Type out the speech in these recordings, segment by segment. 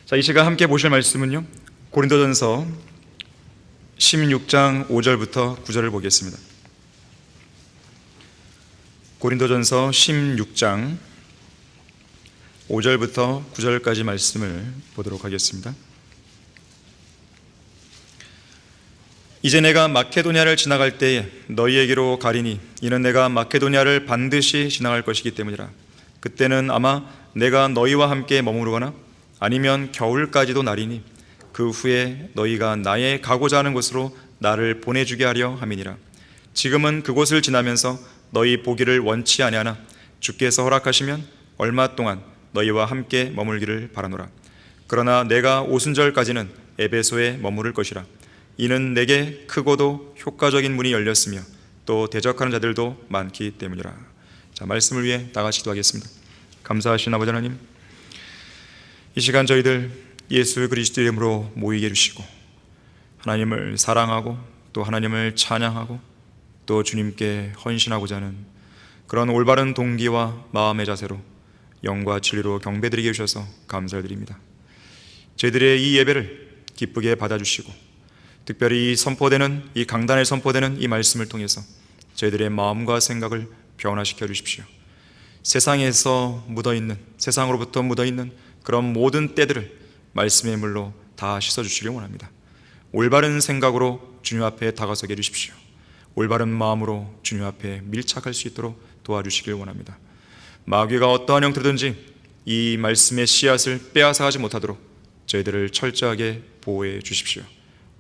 자, 이 시간 함께 보실 말씀은요, 고린도전서 16장 5절부터 9절을 보겠습니다. 고린도전서 16장 5절부터 9절까지 말씀을 보도록 하겠습니다. 이제 내가 마케도냐를 지나갈 때에 너희에게로 가리니 이는 내가 마케도냐를 반드시 지나갈 것이기 때문이라. 그때는 아마 내가 너희와 함께 머무르거나 아니면 겨울까지도 나리니 그 후에 너희가 나의 가고자 하는 곳으로 나를 보내주게 하려 함이니라. 지금은 그곳을 지나면서 너희 보기를 원치 아니하나 주께서 허락하시면 얼마 동안 너희와 함께 머물기를 바라노라. 그러나 내가 오순절까지는 에베소에 머무를 것이라. 이는 내게 크고도 효과적인 문이 열렸으며 또 대적하는 자들도 많기 때문이라. 자, 말씀을 위해 다 같이 기도하겠습니다. 감사하신 아버지 하나님, 이 시간 저희들 예수 그리스도 이름으로 모이게 해주시고 하나님을 사랑하고 또 하나님을 찬양하고 또 주님께 헌신하고자 하는 그런 올바른 동기와 마음의 자세로 영과 진리로 경배드리게 해주셔서 감사드립니다. 저희들의 이 예배를 기쁘게 받아주시고 특별히 이 강단에 선포되는 이 말씀을 통해서 저희들의 마음과 생각을 변화시켜 주십시오. 세상으로부터 묻어있는 그런 모든 때들을 말씀의 물로 다 씻어주시길 원합니다. 올바른 생각으로 주님 앞에 다가서게 해주십시오. 올바른 마음으로 주님 앞에 밀착할 수 있도록 도와주시길 원합니다. 마귀가 어떠한 형태든지 이 말씀의 씨앗을 빼앗아가지 못하도록 저희들을 철저하게 보호해 주십시오.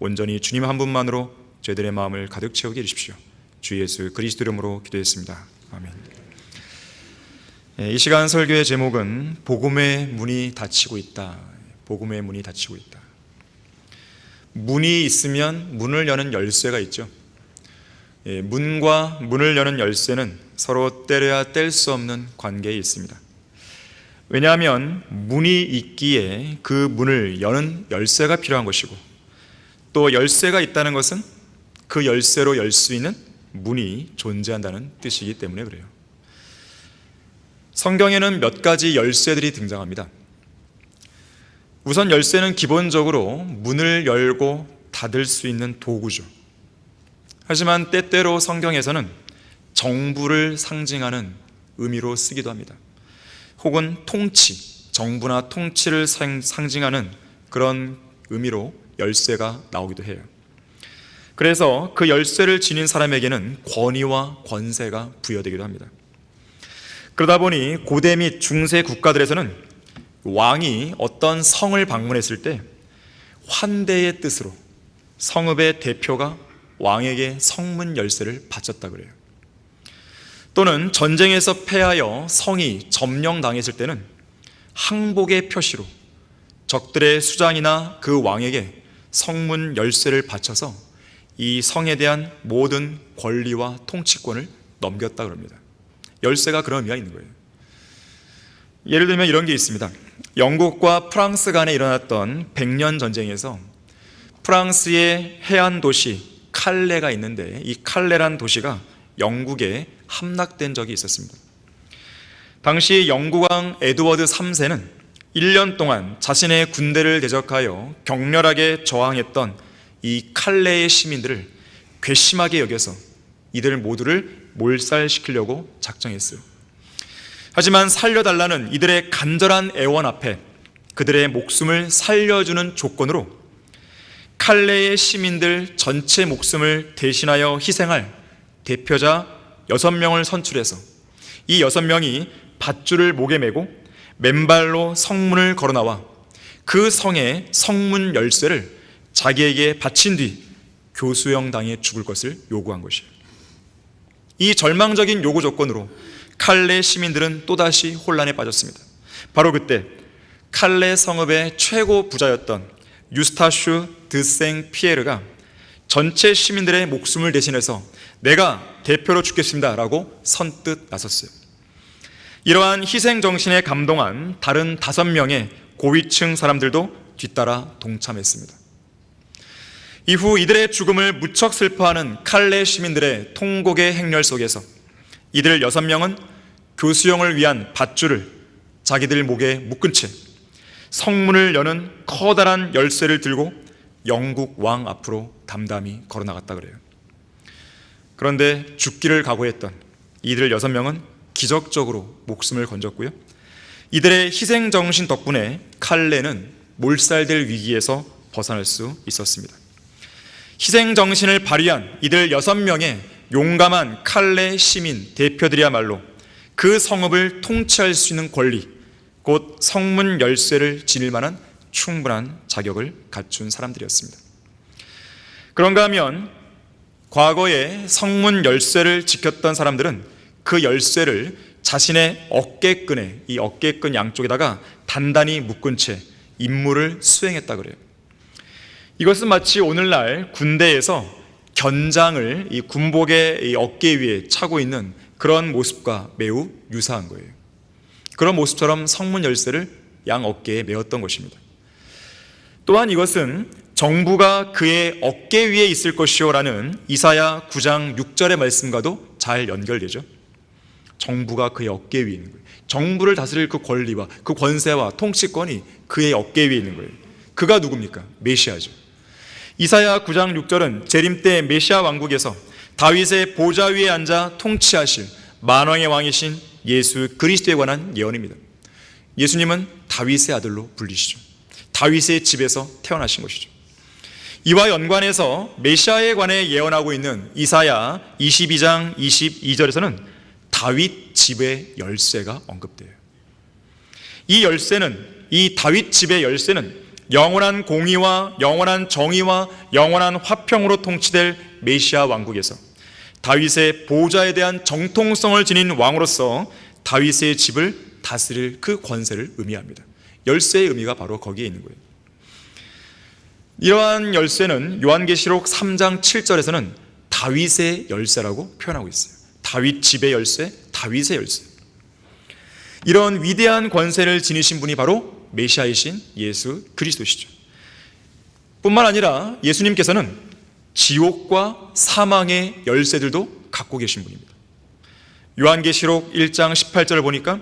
온전히 주님 한 분만으로 저희들의 마음을 가득 채우게 해주십시오. 주 예수 그리스도 이름으로 기도했습니다. 아멘. 이 시간 설교의 제목은 복음의 문이 닫히고 있다. 복음의 문이 닫히고 있다. 문이 있으면 문을 여는 열쇠가 있죠. 문과 문을 여는 열쇠는 서로 때려야 뗄 수 없는 관계에 있습니다. 왜냐하면 문이 있기에 그 문을 여는 열쇠가 필요한 것이고 또 열쇠가 있다는 것은 그 열쇠로 열 수 있는 문이 존재한다는 뜻이기 때문에 그래요. 성경에는 몇 가지 열쇠들이 등장합니다. 우선 열쇠는 기본적으로 문을 열고 닫을 수 있는 도구죠. 하지만 때때로 성경에서는 정부를 상징하는 의미로 쓰기도 합니다. 혹은 통치, 정부나 통치를 상징하는 그런 의미로 열쇠가 나오기도 해요. 그래서 그 열쇠를 지닌 사람에게는 권위와 권세가 부여되기도 합니다. 그러다 보니 고대 및 중세 국가들에서는 왕이 어떤 성을 방문했을 때 환대의 뜻으로 성읍의 대표가 왕에게 성문 열쇠를 바쳤다 그래요. 또는 전쟁에서 패하여 성이 점령당했을 때는 항복의 표시로 적들의 수장이나 그 왕에게 성문 열쇠를 바쳐서 이 성에 대한 모든 권리와 통치권을 넘겼다 그럽니다. 열쇠가 그런 의미가 있는 거예요. 예를 들면 이런 게 있습니다. 영국과 프랑스 간에 일어났던 100년 전쟁에서 프랑스의 해안 도시 칼레가 있는데 이 칼레란 도시가 영국에 함락된 적이 있었습니다. 당시 영국왕 에드워드 3세는 1년 동안 자신의 군대를 대적하여 격렬하게 저항했던 이 칼레의 시민들을 괘씸하게 여겨서 이들 모두를 몰살시키려고 작정했어요. 하지만 살려달라는 이들의 간절한 애원 앞에 그들의 목숨을 살려주는 조건으로 칼레의 시민들 전체 목숨을 대신하여 희생할 대표자 6명을 선출해서 이 6명이 밧줄을 목에 메고 맨발로 성문을 걸어나와 그 성의 성문 열쇠를 자기에게 바친 뒤 교수형 당해 죽을 것을 요구한 것이에요. 이 절망적인 요구 조건으로 칼레 시민들은 또다시 혼란에 빠졌습니다. 바로 그때 칼레 성읍의 최고 부자였던 유스타슈 드 생 피에르가 전체 시민들의 목숨을 대신해서 내가 대표로 죽겠습니다 라고 선뜻 나섰어요. 이러한 희생정신에 감동한 다른 5명의 고위층 사람들도 뒤따라 동참했습니다. 이후 이들의 죽음을 무척 슬퍼하는 칼레 시민들의 통곡의 행렬 속에서 이들 6명은 교수형을 위한 밧줄을 자기들 목에 묶은 채 성문을 여는 커다란 열쇠를 들고 영국 왕 앞으로 담담히 걸어나갔다 그래요. 그런데 죽기를 각오했던 이들 6명은 기적적으로 목숨을 건졌고요. 이들의 희생정신 덕분에 칼레는 몰살될 위기에서 벗어날 수 있었습니다. 희생정신을 발휘한 이들 6명의 용감한 칼레 시민 대표들이야말로 그 성읍을 통치할 수 있는 권리, 곧 성문 열쇠를 지닐 만한 충분한 자격을 갖춘 사람들이었습니다. 그런가 하면 과거에 성문 열쇠를 지켰던 사람들은 그 열쇠를 자신의 어깨끈에, 이 어깨끈 양쪽에다가 단단히 묶은 채 임무를 수행했다 그래요. 이것은 마치 오늘날 군대에서 견장을 이 군복의 이 어깨 위에 차고 있는 그런 모습과 매우 유사한 거예요. 그런 모습처럼 성문 열쇠를 양 어깨에 메었던 것입니다. 또한 이것은 정부가 그의 어깨 위에 있을 것이요 라는 이사야 9장 6절의 말씀과도 잘 연결되죠. 정부가 그의 어깨 위에 있는 거예요. 정부를 다스릴 그 권리와 그 권세와 통치권이 그의 어깨 위에 있는 거예요. 그가 누굽니까? 메시아죠. 이사야 9장 6절은 재림 때 메시아 왕국에서 다윗의 보좌 위에 앉아 통치하실 만왕의 왕이신 예수 그리스도에 관한 예언입니다. 예수님은 다윗의 아들로 불리시죠. 다윗의 집에서 태어나신 것이죠. 이와 연관해서 메시아에 관해 예언하고 있는 이사야 22장 22절에서는 다윗 집의 열쇠가 언급돼요. 이 열쇠는, 이 다윗 집의 열쇠는 영원한 공의와 영원한 정의와 영원한 화평으로 통치될 메시아 왕국에서 다윗의 보좌에 대한 정통성을 지닌 왕으로서 다윗의 집을 다스릴 그 권세를 의미합니다. 열쇠의 의미가 바로 거기에 있는 거예요. 이러한 열쇠는 요한계시록 3장 7절에서는 다윗의 열쇠라고 표현하고 있어요. 다윗 집의 열쇠, 다윗의 열쇠. 이런 위대한 권세를 지니신 분이 바로 메시아이신 예수 그리스도시죠. 뿐만 아니라 예수님께서는 지옥과 사망의 열쇠들도 갖고 계신 분입니다. 요한계시록 1장 18절을 보니까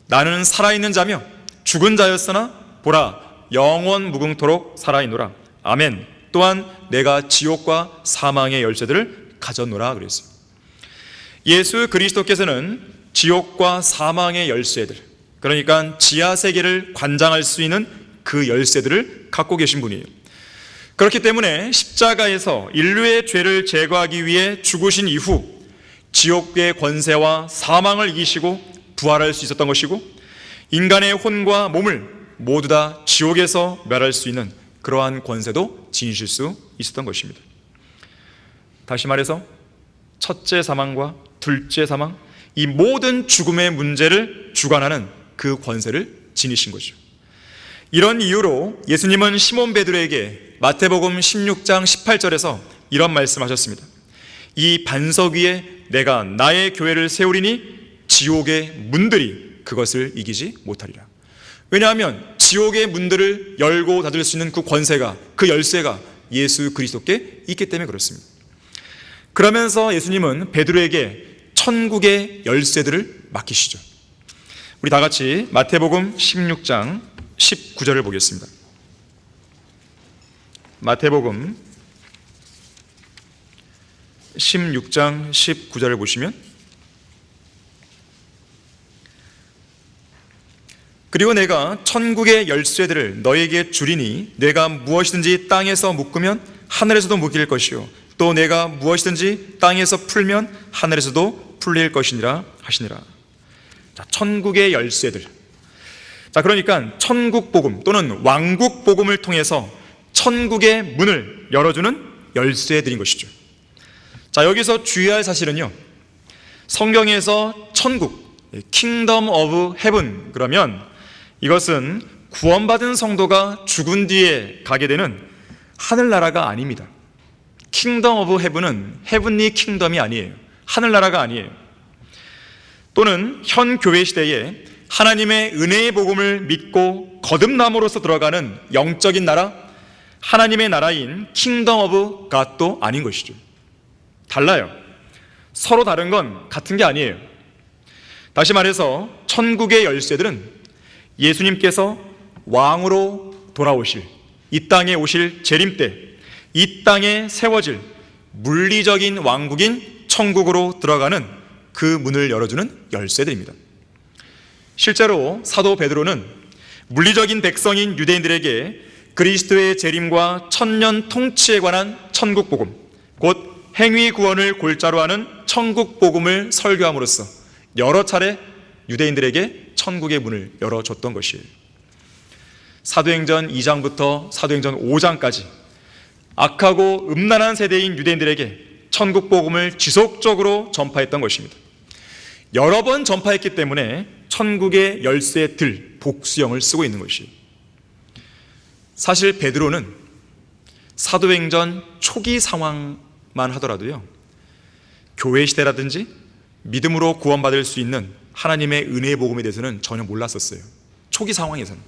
나는 살아있는 자며 죽은 자였으나 보라 영원 무궁토록 살아있노라. 아멘. 또한 내가 지옥과 사망의 열쇠들을 가졌노라 그랬어요. 예수 그리스도께서는 지옥과 사망의 열쇠들, 그러니까 지하 세계를 관장할 수 있는 그 열쇠들을 갖고 계신 분이에요. 그렇기 때문에 십자가에서 인류의 죄를 제거하기 위해 죽으신 이후 지옥의 권세와 사망을 이기시고 부활할 수 있었던 것이고, 인간의 혼과 몸을 모두 다 지옥에서 멸할 수 있는 그러한 권세도 지니실 수 있었던 것입니다. 다시 말해서 첫째 사망과 둘째 사망, 이 모든 죽음의 문제를 주관하는 그 권세를 지니신 거죠. 이런 이유로 예수님은 시몬 베드로에게 마태복음 16장 18절에서 이런 말씀하셨습니다. 이 반석 위에 내가 나의 교회를 세우리니 지옥의 문들이 그것을 이기지 못하리라. 왜냐하면 지옥의 문들을 열고 닫을 수 있는 그 권세가, 그 열쇠가 예수 그리스도께 있기 때문에 그렇습니다. 그러면서 예수님은 베드로에게 천국의 열쇠들을 맡기시죠. 우리 다 같이 마태복음 16장 19절을 보겠습니다. 마태복음 16장 19절을 보시면, 그리고 내가 천국의 열쇠들을 너에게 주리니 내가 무엇이든지 땅에서 묶으면 하늘에서도 묶일 것이요 또 내가 무엇이든지 땅에서 풀면 하늘에서도 풀릴 것이니라 하시니라. 자, 천국의 열쇠들. 자, 그러니까 천국 복음 또는 왕국 복음을 통해서 천국의 문을 열어주는 열쇠들인 것이죠. 자, 여기서 주의할 사실은요, 성경에서 천국, 킹덤 오브 헤븐 그러면 이것은 구원받은 성도가 죽은 뒤에 가게 되는 하늘나라가 아닙니다. 킹덤 오브 헤븐은 헤븐리 킹덤이 아니에요. 하늘나라가 아니에요. 또는 현 교회 시대에 하나님의 은혜의 복음을 믿고 거듭남으로써 들어가는 영적인 나라, 하나님의 나라인 킹덤 오브 갓도 아닌 것이죠. 달라요. 서로 다른 건 같은 게 아니에요. 다시 말해서 천국의 열쇠들은 예수님께서 왕으로 돌아오실, 이 땅에 오실 재림 때 이 땅에 세워질 물리적인 왕국인 천국으로 들어가는 그 문을 열어주는 열쇠들입니다. 실제로 사도 베드로는 물리적인 백성인 유대인들에게 그리스도의 재림과 천년 통치에 관한 천국 복음, 곧 행위 구원을 골자로 하는 천국 복음을 설교함으로써 여러 차례 유대인들에게 천국의 문을 열어줬던 것이에요. 사도행전 2장부터 사도행전 5장까지 악하고 음란한 세대인 유대인들에게 천국 복음을 지속적으로 전파했던 것입니다. 여러 번 전파했기 때문에 천국의 열쇠 들, 복수형을 쓰고 있는 것이에요. 사실 베드로는 사도행전 초기 상황만 하더라도요, 교회 시대라든지 믿음으로 구원받을 수 있는 하나님의 은혜의 복음에 대해서는 전혀 몰랐었어요. 초기 상황에서는.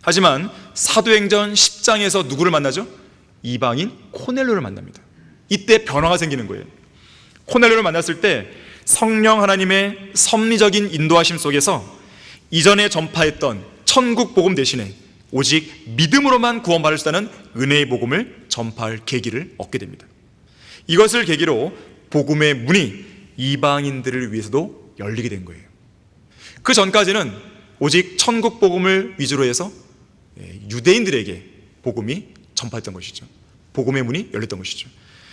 하지만 사도행전 10장에서 누구를 만나죠? 이방인 코넬료를 만납니다. 이때 변화가 생기는 거예요. 코넬료를 만났을 때 성령 하나님의 섭리적인 인도하심 속에서 이전에 전파했던 천국 복음 대신에 오직 믿음으로만 구원받을 수 있다는 은혜의 복음을 전파할 계기를 얻게 됩니다. 이것을 계기로 복음의 문이 이방인들을 위해서도 열리게 된 거예요. 그 전까지는 오직 천국 복음을 위주로 해서 유대인들에게 복음이 전파했던 것이죠. 복음의 문이 열렸던 것이죠.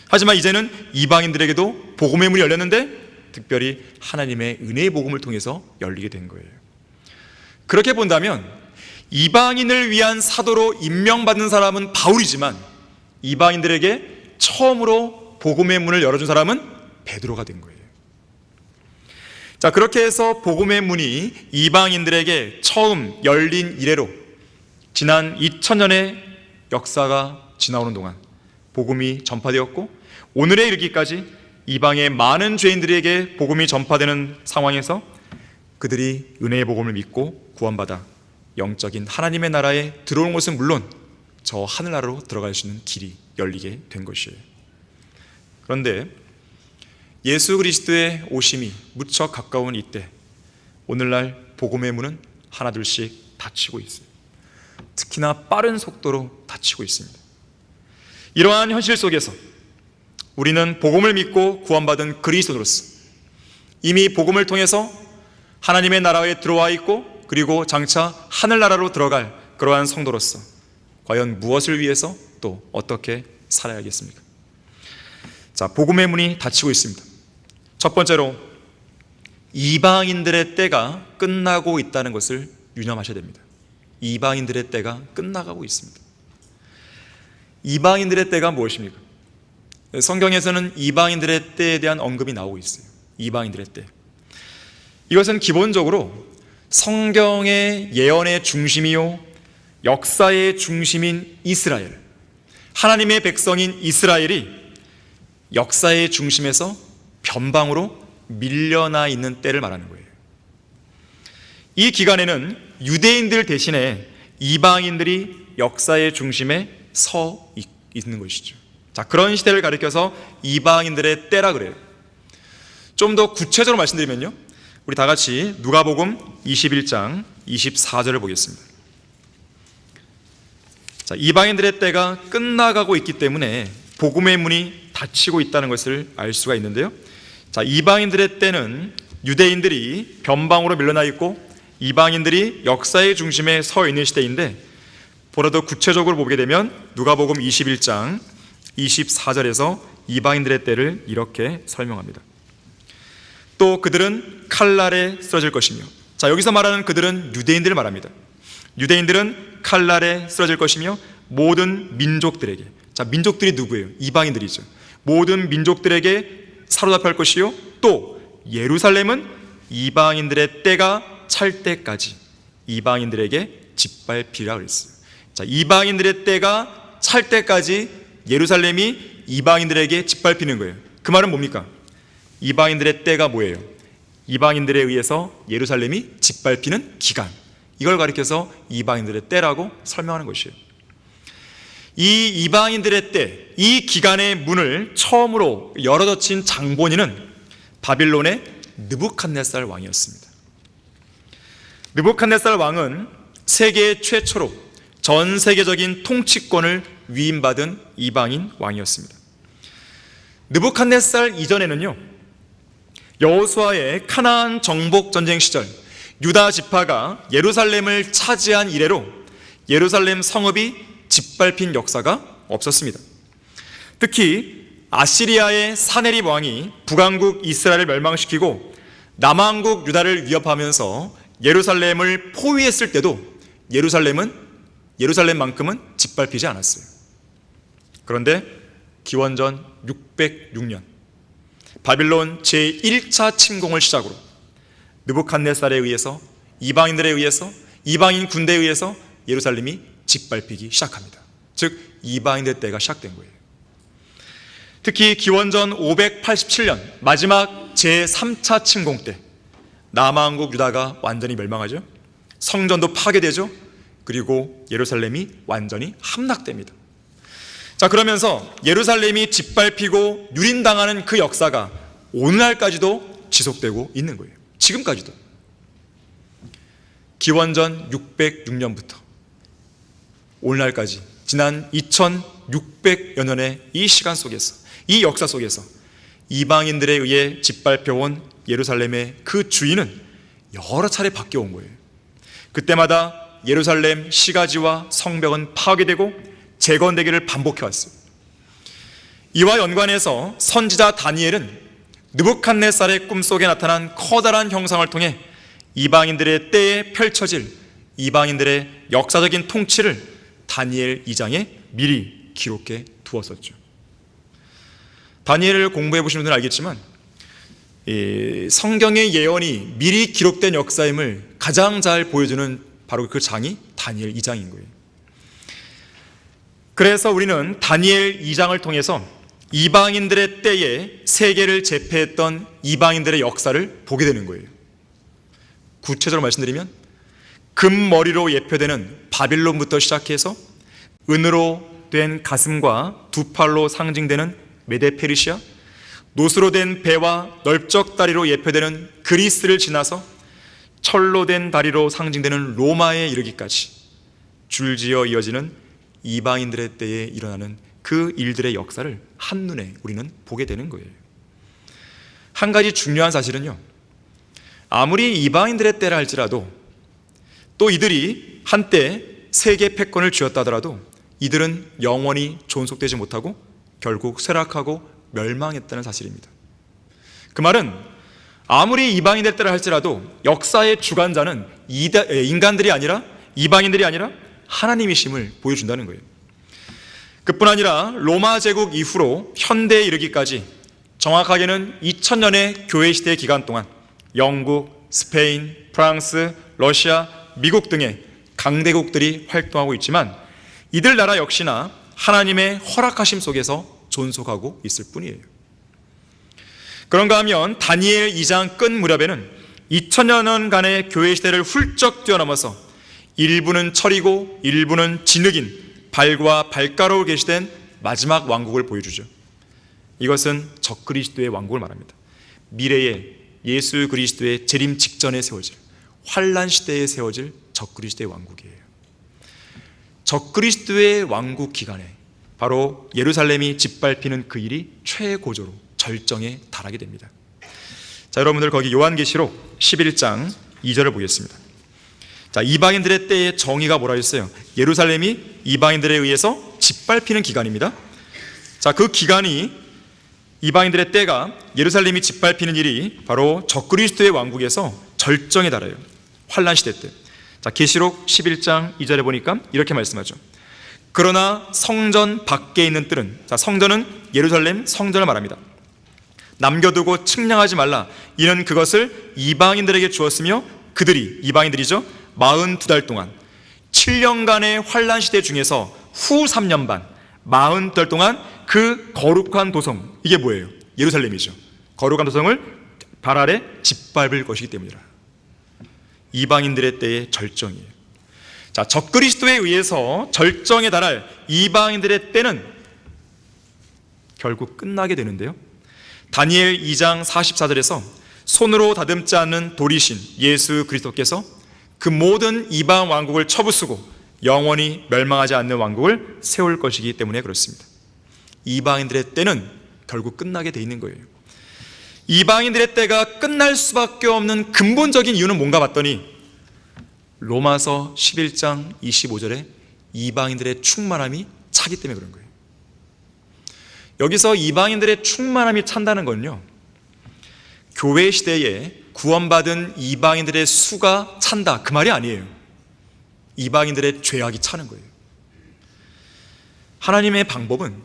하지만 이제는 이방인들에게도 복음의 문이 열렸는데 특별히 하나님의 은혜의 복음을 통해서 열리게 된 거예요. 그렇게 본다면 이방인을 위한 사도로 임명받은 사람은 바울이지만 이방인들에게 처음으로 복음의 문을 열어준 사람은 베드로가 된 거예요. 자, 그렇게 해서 복음의 문이 이방인들에게 처음 열린 이래로 지난 2000년의 역사가 지나오는 동안 복음이 전파되었고 오늘에 이르기까지 이방의 많은 죄인들에게 복음이 전파되는 상황에서 그들이 은혜의 복음을 믿고 구원받아 영적인 하나님의 나라에 들어오는 것은 물론 저 하늘나라로 들어갈 수 있는 길이 열리게 된 것이에요. 그런데 예수 그리스도의 오심이 무척 가까운 이때 오늘날 복음의 문은 하나둘씩 닫히고 있어요. 특히나 빠른 속도로 닫히고 있습니다. 이러한 현실 속에서 우리는 복음을 믿고 구원받은 그리스도인으로서 이미 복음을 통해서 하나님의 나라에 들어와 있고 그리고 장차 하늘나라로 들어갈 그러한 성도로서 과연 무엇을 위해서 또 어떻게 살아야겠습니까? 자, 복음의 문이 닫히고 있습니다. 첫 번째로 이방인들의 때가 끝나고 있다는 것을 유념하셔야 됩니다. 이방인들의 때가 끝나가고 있습니다. 이방인들의 때가 무엇입니까? 성경에서는 이방인들의 때에 대한 언급이 나오고 있어요. 이방인들의 때. 이것은 기본적으로 성경의 예언의 중심이요 역사의 중심인 이스라엘, 하나님의 백성인 이스라엘이 역사의 중심에서 변방으로 밀려나 있는 때를 말하는 거예요. 이 기간에는 유대인들 대신에 이방인들이 역사의 중심에 서 있는 것이죠. 자, 그런 시대를 가리켜서 이방인들의 때라 그래요. 좀 더 구체적으로 말씀드리면요, 우리 다 같이 누가복음 21장 24절을 보겠습니다. 자, 이방인들의 때가 끝나가고 있기 때문에 복음의 문이 닫히고 있다는 것을 알 수가 있는데요. 자, 이방인들의 때는 유대인들이 변방으로 밀려나 있고 이방인들이 역사의 중심에 서 있는 시대인데, 보다 더 구체적으로 보게 되면 누가복음 21장 24절에서 이방인들의 때를 이렇게 설명합니다. 또 그들은 칼날에 쓰러질 것이며, 자, 여기서 말하는 그들은 유대인들을 말합니다. 유대인들은 칼날에 쓰러질 것이며 모든 민족들에게, 자, 민족들이 누구예요? 이방인들이죠. 모든 민족들에게 사로잡힐 것이요 또 예루살렘은 이방인들의 때가 찰 때까지 이방인들에게 짓밟히라 그랬어요. 자, 이방인들의 때가 찰 때까지 예루살렘이 이방인들에게 짓밟히는 거예요. 그 말은 뭡니까? 이방인들의 때가 뭐예요? 이방인들에 의해서 예루살렘이 짓밟히는 기간, 이걸 가리켜서 이방인들의 때라고 설명하는 것이에요. 이 이방인들의 때, 이 기간의 문을 처음으로 열어젖힌 장본인은 바빌론의 느부갓네살 왕이었습니다. 느부갓네살 왕은 세계 최초로 전 세계적인 통치권을 위임받은 이방인 왕이었습니다. 느부갓네살 이전에는요, 여호수아의 카나안 정복 전쟁 시절 유다 지파가 예루살렘을 차지한 이래로 예루살렘 성읍이 짓밟힌 역사가 없었습니다. 특히 아시리아의 사네립 왕이 북왕국 이스라엘을 멸망시키고 남왕국 유다를 위협하면서 예루살렘을 포위했을 때도 예루살렘만큼은 짓밟히지 않았어요. 그런데 기원전 606년 바빌론 제1차 침공을 시작으로 느부갓네살에 의해서 이방인 군대에 의해서 예루살렘이 짓밟히기 시작합니다. 즉 이방인들 때가 시작된 거예요. 특히 기원전 587년 마지막 제3차 침공 때 남왕국 유다가 완전히 멸망하죠. 성전도 파괴되죠. 그리고 예루살렘이 완전히 함락됩니다. 자, 그러면서 예루살렘이 짓밟히고 유린당하는 그 역사가 오늘날까지도 지속되고 있는 거예요. 지금까지도. 기원전 606년부터 오늘날까지 지난 2600여 년의 이 시간 속에서, 이 역사 속에서 이방인들에 의해 짓밟혀온 예루살렘의 그 주인은 여러 차례 바뀌어온 거예요. 그때마다 예루살렘 시가지와 성벽은 파괴되고 재건되기를 반복해왔어요. 이와 연관해서 선지자 다니엘은 느부갓네살의 꿈속에 나타난 커다란 형상을 통해 이방인들의 때에 펼쳐질 이방인들의 역사적인 통치를 다니엘 2장에 미리 기록해 두었었죠. 다니엘을 공부해 보신 분들은 알겠지만 성경의 예언이 미리 기록된 역사임을 가장 잘 보여주는 바로 그 장이 다니엘 2장인 거예요. 그래서 우리는 다니엘 2장을 통해서 이방인들의 때에 세계를 제패했던 이방인들의 역사를 보게 되는 거예요. 구체적으로 말씀드리면 금머리로 예표되는 바빌론부터 시작해서 은으로 된 가슴과 두 팔로 상징되는 메데 페르시아, 노수로 된 배와 넓적 다리로 예표되는 그리스를 지나서 철로 된 다리로 상징되는 로마에 이르기까지 줄지어 이어지는 이방인들의 때에 일어나는 그 일들의 역사를 한눈에 우리는 보게 되는 거예요. 한 가지 중요한 사실은요, 아무리 이방인들의 때라 할지라도 또 이들이 한때 세계 패권을 쥐었다 하더라도 이들은 영원히 존속되지 못하고 결국 쇠락하고 멸망했다는 사실입니다. 그 말은 아무리 이방인들 때라 할지라도 역사의 주관자는 인간들이 아니라, 이방인들이 아니라 하나님이심을 보여준다는 거예요. 그뿐 아니라 로마 제국 이후로 현대에 이르기까지 정확하게는 2000년의 교회 시대 기간 동안 영국, 스페인, 프랑스, 러시아, 미국 등의 강대국들이 활동하고 있지만 이들 나라 역시나 하나님의 허락하심 속에서 존속하고 있을 뿐이에요. 그런가 하면 다니엘 2장 끝 무렵에는 2000년간의 교회 시대를 훌쩍 뛰어넘어서 일부는 철이고 일부는 진흙인 발과 발가락으로 계시된 마지막 왕국을 보여주죠. 이것은 적그리스도의 왕국을 말합니다. 미래에 예수 그리스도의 재림 직전에 세워질, 환란 시대에 세워질 적그리스도의 왕국이에요. 적그리스도의 왕국 기간에 바로 예루살렘이 짓밟히는 그 일이 최고조로 절정에 달하게 됩니다. 자, 여러분들 거기 요한계시록 11장 2절을 보겠습니다. 자, 이방인들의 때의 정의가 뭐라 했어요? 예루살렘이 이방인들에 의해서 짓밟히는 기간입니다. 자, 그 기간이, 이방인들의 때가 예루살렘이 짓밟히는 일이 바로 적그리스도의 왕국에서 절정에 달해요. 환란 시대 때. 자, 계시록 11장 2절에 보니까 이렇게 말씀하죠. 그러나 성전 밖에 있는 뜰은, 자, 성전은 예루살렘 성전을 말합니다. 남겨두고 측량하지 말라. 이는 그것을 이방인들에게 주었으며 그들이, 이방인들이죠, 42달 동안 7년간의 환란 시대 중에서 후 3년 반 42달 동안 그 거룩한 도성, 이게 뭐예요? 예루살렘이죠. 거룩한 도성을 발 아래 짓밟을 것이기 때문이라. 이방인들의 때의 절정이에요. 자, 적그리스도에 의해서 절정에 달할 이방인들의 때는 결국 끝나게 되는데요, 다니엘 2장 44절에서 손으로 다듬지 않는 돌이신 예수 그리스도께서 그 모든 이방 왕국을 쳐부수고 영원히 멸망하지 않는 왕국을 세울 것이기 때문에 그렇습니다. 이방인들의 때는 결국 끝나게 돼 있는 거예요. 이방인들의 때가 끝날 수밖에 없는 근본적인 이유는 뭔가 봤더니 로마서 11장 25절에 이방인들의 충만함이 차기 때문에 그런 거예요. 여기서 이방인들의 충만함이 찬다는 건요, 교회 시대에 구원받은 이방인들의 수가 찬다, 그 말이 아니에요. 이방인들의 죄악이 차는 거예요. 하나님의 방법은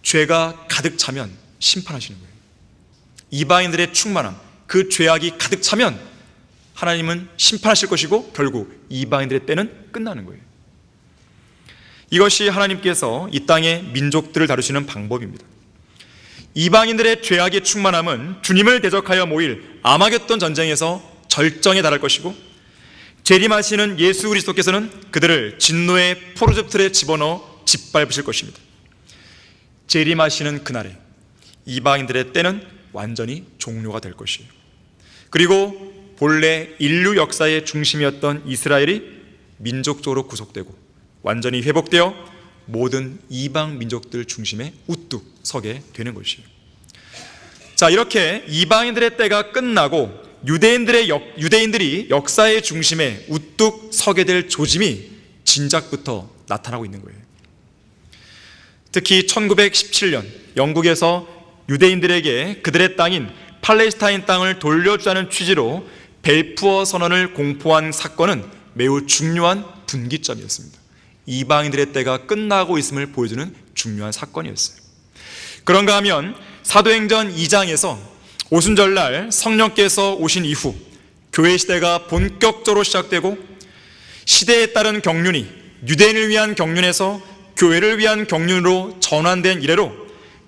죄가 가득 차면 심판하시는 거예요. 이방인들의 충만함, 그 죄악이 가득 차면 하나님은 심판하실 것이고 결국 이방인들의 때는 끝나는 거예요. 이것이 하나님께서 이 땅의 민족들을 다루시는 방법입니다. 이방인들의 죄악의 충만함은 주님을 대적하여 모일 아마겟돈 전쟁에서 절정에 달할 것이고, 재림하시는 예수 그리스도께서는 그들을 진노의 포도즙 틀에 집어넣어 짓밟으실 것입니다. 재림하시는 그날에 이방인들의 때는 완전히 종료가 될 것이에요. 그리고 본래 인류 역사의 중심이었던 이스라엘이 민족적으로 구속되고 완전히 회복되어 모든 이방 민족들 중심에 우뚝 서게 되는 것이에요. 자, 이렇게 이방인들의 때가 끝나고 유대인들이 역사의 중심에 우뚝 서게 될 조짐이 진작부터 나타나고 있는 거예요. 특히 1917년 영국에서 유대인들에게 그들의 땅인 팔레스타인 땅을 돌려주자는 취지로 벨푸어 선언을 공포한 사건은 매우 중요한 분기점이었습니다. 이방인들의 때가 끝나고 있음을 보여주는 중요한 사건이었어요. 그런가 하면 사도행전 2장에서 오순절날 성령께서 오신 이후 교회 시대가 본격적으로 시작되고, 시대에 따른 경륜이 유대인을 위한 경륜에서 교회를 위한 경륜으로 전환된 이래로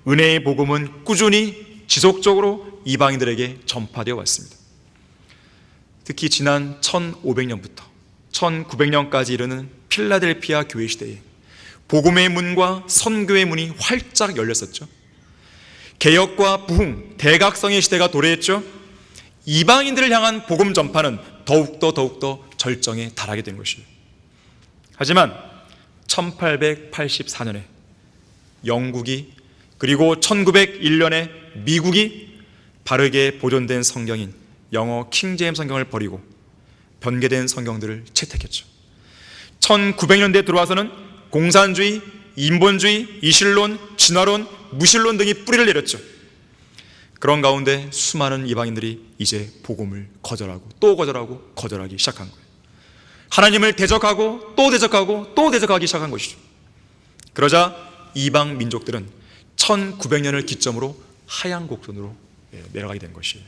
은혜의 복음은 꾸준히 지속적으로 이방인들에게 전파되어 왔습니다. 특히 지난 1500년부터 1900년까지 이르는 필라델피아 교회 시대에 복음의 문과 선교의 문이 활짝 열렸었죠. 개혁과 부흥, 대각성의 시대가 도래했죠. 이방인들을 향한 복음 전파는 더욱더 절정에 달하게 된 것이에요. 하지만 1884년에 영국이, 그리고 1901년에 미국이 바르게 보존된 성경인 영어 킹제임스 성경을 버리고 변개된 성경들을 채택했죠. 1900년대에 들어와서는 공산주의, 인본주의, 이실론, 진화론, 무신론 등이 뿌리를 내렸죠. 그런 가운데 수많은 이방인들이 이제 복음을 거절하고 또 거절하고 거절하기 시작한 거예요. 하나님을 대적하고 또 대적하고 또 대적하기 시작한 것이죠. 그러자 이방 민족들은 1900년을 기점으로 하향 곡선으로 내려가게 된 것이에요.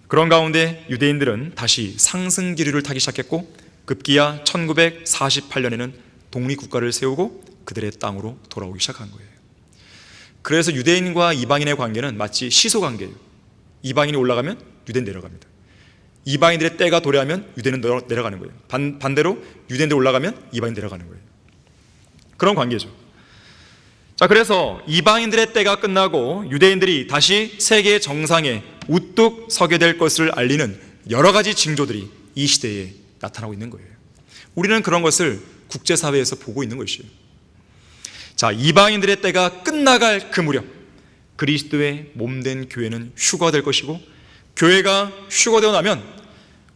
그런 가운데 유대인들은 다시 상승 기류를 타기 시작했고, 급기야 1948년에는 독립국가를 세우고 그들의 땅으로 돌아오기 시작한 거예요. 그래서 유대인과 이방인의 관계는 마치 시소관계예요. 이방인이 올라가면 유대인 내려갑니다. 이방인들의 때가 도래하면 유대인은 내려가는 거예요. 반대로 유대인들 올라가면 이방인 내려가는 거예요. 그런 관계죠. 자, 그래서 이방인들의 때가 끝나고 유대인들이 다시 세계 정상에 우뚝 서게 될 것을 알리는 여러 가지 징조들이 이 시대에 나타나고 있는 거예요. 우리는 그런 것을 국제사회에서 보고 있는 것이에요. 자, 이방인들의 때가 끝나갈 그 무렵 그리스도의 몸된 교회는 휴거될 것이고, 교회가 휴거되고 나면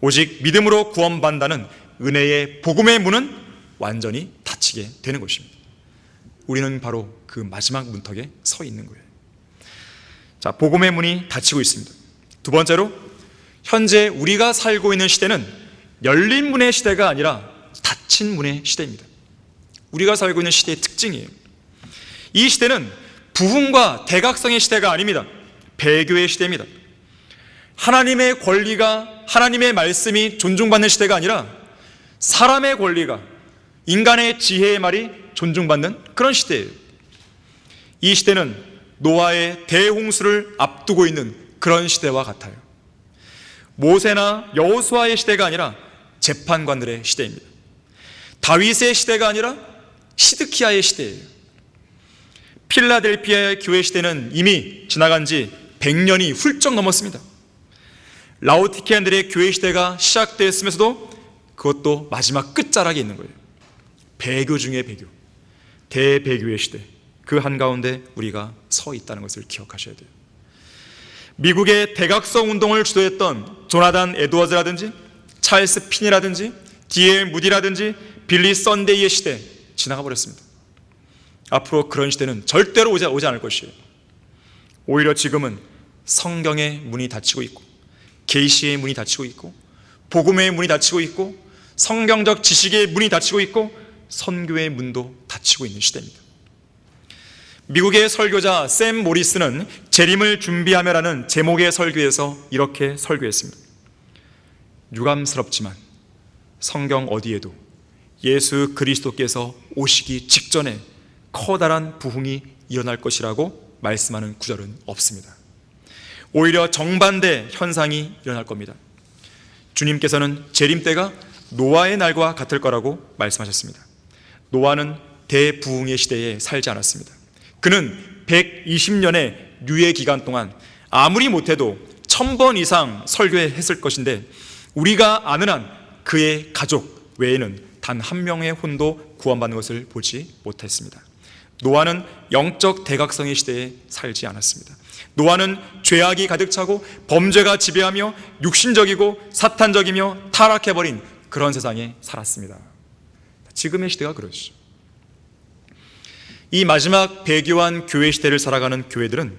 오직 믿음으로 구원받는다는 은혜의 복음의 문은 완전히 닫히게 되는 것입니다. 우리는 바로 그 마지막 문턱에 서 있는 거예요. 자, 복음의 문이 닫히고 있습니다. 두 번째로, 현재 우리가 살고 있는 시대는 열린 문의 시대가 아니라 닫힌 문의 시대입니다. 우리가 살고 있는 시대의 특징이에요. 이 시대는 부흥과 대각성의 시대가 아닙니다. 배교의 시대입니다. 하나님의 권리가, 하나님의 말씀이 존중받는 시대가 아니라 사람의 권리가, 인간의 지혜의 말이 존중받는 그런 시대예요. 이 시대는 노아의 대홍수를 앞두고 있는 그런 시대와 같아요. 모세나 여호수아의 시대가 아니라 재판관들의 시대입니다. 다윗의 시대가 아니라 시드키야의 시대예요. 필라델피아의 교회 시대는 이미 지나간 지 100년이 훌쩍 넘었습니다. 라오디케아인들의 교회 시대가 시작되었으면서도 그것도 마지막 끝자락에 있는 거예요. 배교 중에 배교, 대배교의 시대, 그 한가운데 우리가 서 있다는 것을 기억하셔야 돼요. 미국의 대각성 운동을 주도했던 조나단 에드워즈라든지 찰스 핀이라든지 D.L. 무디라든지 빌리 썬데이의 시대 지나가 버렸습니다. 앞으로 그런 시대는 절대로 오지 않을 것이에요. 오히려 지금은 성경의 문이 닫히고 있고, 계시의 문이 닫히고 있고, 복음의 문이 닫히고 있고, 성경적 지식의 문이 닫히고 있고, 선교의 문도 닫히고 있는 시대입니다. 미국의 설교자 샘 모리스는 재림을 준비하며라는 제목의 설교에서 이렇게 설교했습니다. 유감스럽지만 성경 어디에도 예수 그리스도께서 오시기 직전에 커다란 부흥이 일어날 것이라고 말씀하는 구절은 없습니다. 오히려 정반대 현상이 일어날 겁니다. 주님께서는 재림 때가 노아의 날과 같을 거라고 말씀하셨습니다. 노아는 대부흥의 시대에 살지 않았습니다. 그는 120년의 유예 기간 동안 아무리 못해도 1000번 이상 설교했을 것인데, 우리가 아는 한 그의 가족 외에는 단 한 명의 혼도 구원받는 것을 보지 못했습니다. 노아는 영적 대각성의 시대에 살지 않았습니다. 노아는 죄악이 가득 차고 범죄가 지배하며 육신적이고 사탄적이며 타락해버린 그런 세상에 살았습니다. 지금의 시대가 그렇죠. 이 마지막 배교한 교회 시대를 살아가는 교회들은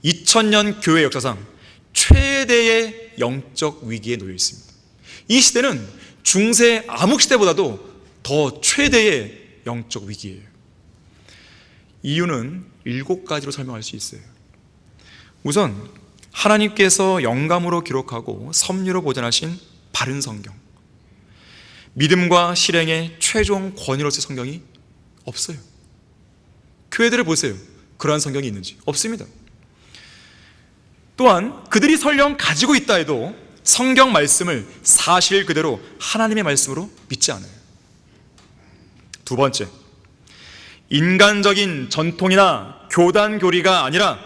2000년 교회 역사상 최대의 영적 위기에 놓여 있습니다. 이 시대는 중세 암흑시대보다도 더 최대의 영적 위기예요. 이유는 7가지로 설명할 수 있어요. 우선 하나님께서 영감으로 기록하고 섭리로 보존하신 바른 성경, 믿음과 실행의 최종 권위로서의 성경이 없어요. 교회들을 보세요. 그러한 성경이 있는지 없습니다. 또한 그들이 설령 가지고 있다 해도 성경 말씀을 사실 그대로 하나님의 말씀으로 믿지 않아요. 두 번째, 인간적인 전통이나 교단 교리가 아니라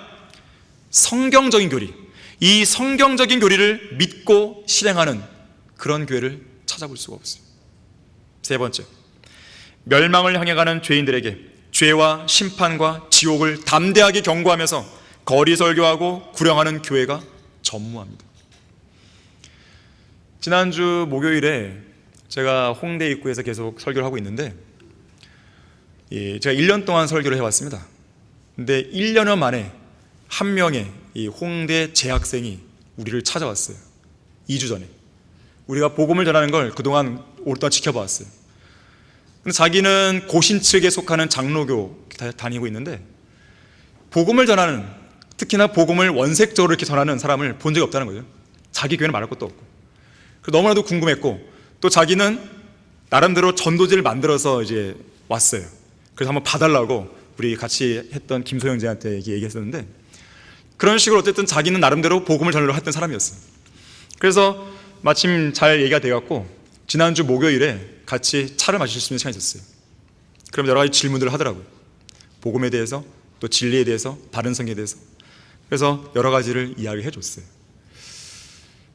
성경적인 교리, 이 성경적인 교리를 믿고 실행하는 그런 교회를 찾아볼 수가 없어요. 세 번째, 멸망을 향해 가는 죄인들에게 죄와 심판과 지옥을 담대하게 경고하면서 거리 설교하고 구령하는 교회가 전무합니다. 지난주 목요일에 제가 홍대 입구에서 계속 설교를 하고 있는데, 제가 1년 동안 설교를 해왔습니다. 근데 1년여 만에 한 명의 이 홍대 재학생이 우리를 찾아왔어요. 2주 전에. 우리가 복음을 전하는 걸 그동안 오랫동안 지켜봐왔어요. 근데 자기는 고신 측에 속하는 장로교 다니고 있는데, 복음을 전하는, 특히나 복음을 원색적으로 이렇게 전하는 사람을 본 적이 없다는 거죠. 자기 교회는 말할 것도 없고. 너무나도 궁금했고, 또 자기는 나름대로 전도지를 만들어서 이제 왔어요. 그래서 한번 봐달라고 우리 같이 했던 김소영제한테 얘기했었는데, 그런 식으로 어쨌든 자기는 나름대로 복음을 전하려고 했던 사람이었어요. 그래서 마침 잘 얘기가 돼갖고 지난주 목요일에 같이 차를 마실 수 있는 시간이 있었어요. 그럼 여러 가지 질문들을 하더라고요. 복음에 대해서, 또 진리에 대해서, 바른 성에 대해서. 그래서 여러 가지를 이야기해 줬어요.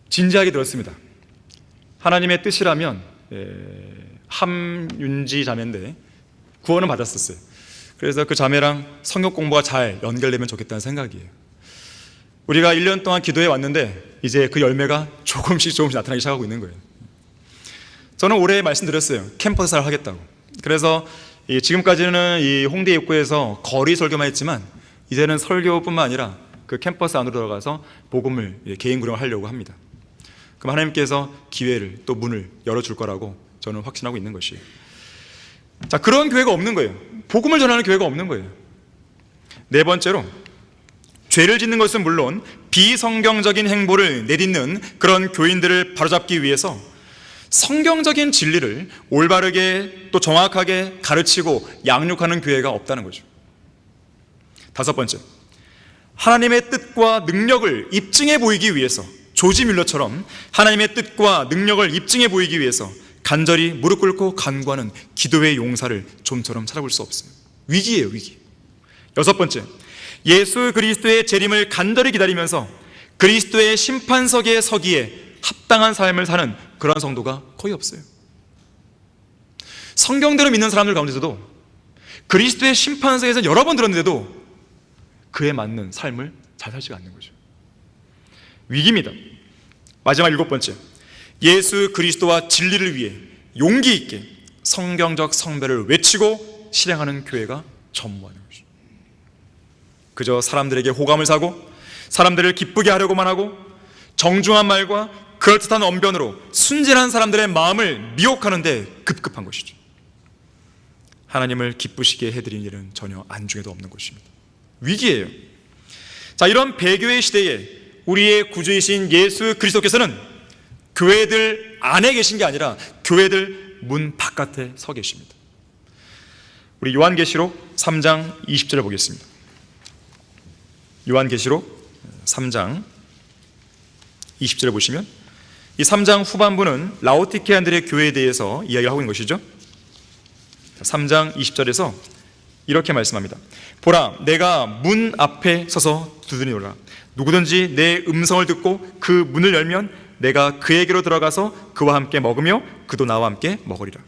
진지하게 들었습니다. 하나님의 뜻이라면 함윤지 자매인데 구원을 받았었어요. 그래서 그 자매랑 성경 공부가 잘 연결되면 좋겠다는 생각이에요. 우리가 1년 동안 기도해 왔는데 이제 그 열매가 조금씩 나타나기 시작하고 있는 거예요. 저는 올해 말씀드렸어요. 캠퍼스 살 하겠다고. 그래서 지금까지는 이 홍대 입구에서 거리 설교만 했지만, 이제는 설교뿐만 아니라 그 캠퍼스 안으로 들어가서 복음을 개인 구령을 하려고 합니다. 그럼 하나님께서 기회를, 또 문을 열어줄 거라고 저는 확신하고 있는 것이에요. 자, 그런 교회가 없는 거예요. 복음을 전하는 교회가 없는 거예요. 네 번째로, 죄를 짓는 것은 물론 비성경적인 행보를 내딛는 그런 교인들을 바로잡기 위해서 성경적인 진리를 올바르게 또 정확하게 가르치고 양육하는 교회가 없다는 거죠. 다섯 번째, 하나님의 뜻과 능력을 입증해 보이기 위해서, 조지 뮬러처럼 하나님의 뜻과 능력을 입증해 보이기 위해서 간절히 무릎 꿇고 간구하는 기도의 용사를 좀처럼 찾아볼 수 없어요. 위기예요, 위기. 여섯 번째, 예수 그리스도의 재림을 간절히 기다리면서 그리스도의 심판석에 서기에 합당한 삶을 사는 그런 성도가 거의 없어요. 성경대로 믿는 사람들 가운데서도 그리스도의 심판석에서 여러 번 들었는데도 그에 맞는 삶을 잘 살지가 않는 거죠. 위기입니다. 마지막 7번째, 예수 그리스도와 진리를 위해 용기 있게 성경적 성배를 외치고 실행하는 교회가 전무하는 것이죠. 그저 사람들에게 호감을 사고 사람들을 기쁘게 하려고만 하고 정중한 말과 그럴듯한 언변으로 순진한 사람들의 마음을 미혹하는 데 급급한 것이죠. 하나님을 기쁘시게 해드리는 일은 전혀 안중에도 없는 것입니다. 위기예요. 자, 이런 배교의 시대에 우리의 구주이신 예수 그리스도께서는 교회들 안에 계신 게 아니라 교회들 문 바깥에 서 계십니다. 우리 요한계시록 3장 20절을 보겠습니다. 요한계시록 3장 20절을 보시면 이 3장 후반부는 라오디게아인들의 교회에 대해서 이야기를 하고 있는 것이죠. 3장 20절에서 이렇게 말씀합니다. 보라, 내가 문 앞에 서서 두드리노라. 누구든지 내 음성을 듣고 그 문을 열면 내가 그에게로 들어가서 그와 함께 먹으며 그도 나와 함께 먹으리라.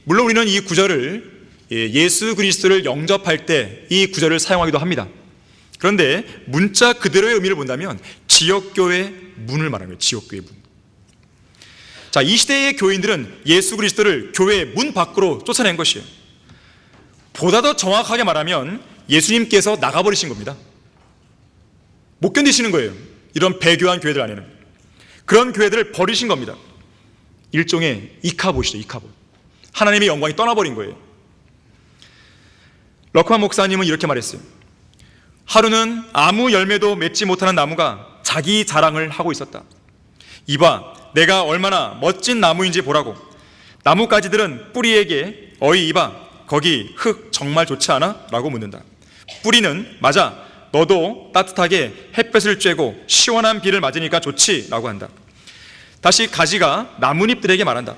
물론 우리는 이 구절을 예수 그리스도를 영접할 때 이 구절을 사용하기도 합니다. 그런데 문자 그대로의 의미를 본다면 지역교회 문을 말하는 거예요. 지역교회 문. 자, 이 시대의 교인들은 예수 그리스도를 교회 문 밖으로 쫓아낸 것이에요. 보다 더 정확하게 말하면 예수님께서 나가버리신 겁니다. 못 견디시는 거예요. 이런 배교한 교회들 안에는. 그런 교회들을 버리신 겁니다. 일종의 이카봇이죠. 이카봇. 하나님의 영광이 떠나버린 거예요. 러크만 목사님은 이렇게 말했어요. 하루는 아무 열매도 맺지 못하는 나무가 자기 자랑을 하고 있었다. 이봐, 내가 얼마나 멋진 나무인지 보라고. 나뭇가지들은 뿌리에게 어이 이봐, 거기 흙 정말 좋지 않아? 라고 묻는다. 뿌리는 맞아, 너도 따뜻하게 햇볕을 쬐고 시원한 비를 맞으니까 좋지? 라고 한다. 다시 가지가 나뭇잎들에게 말한다.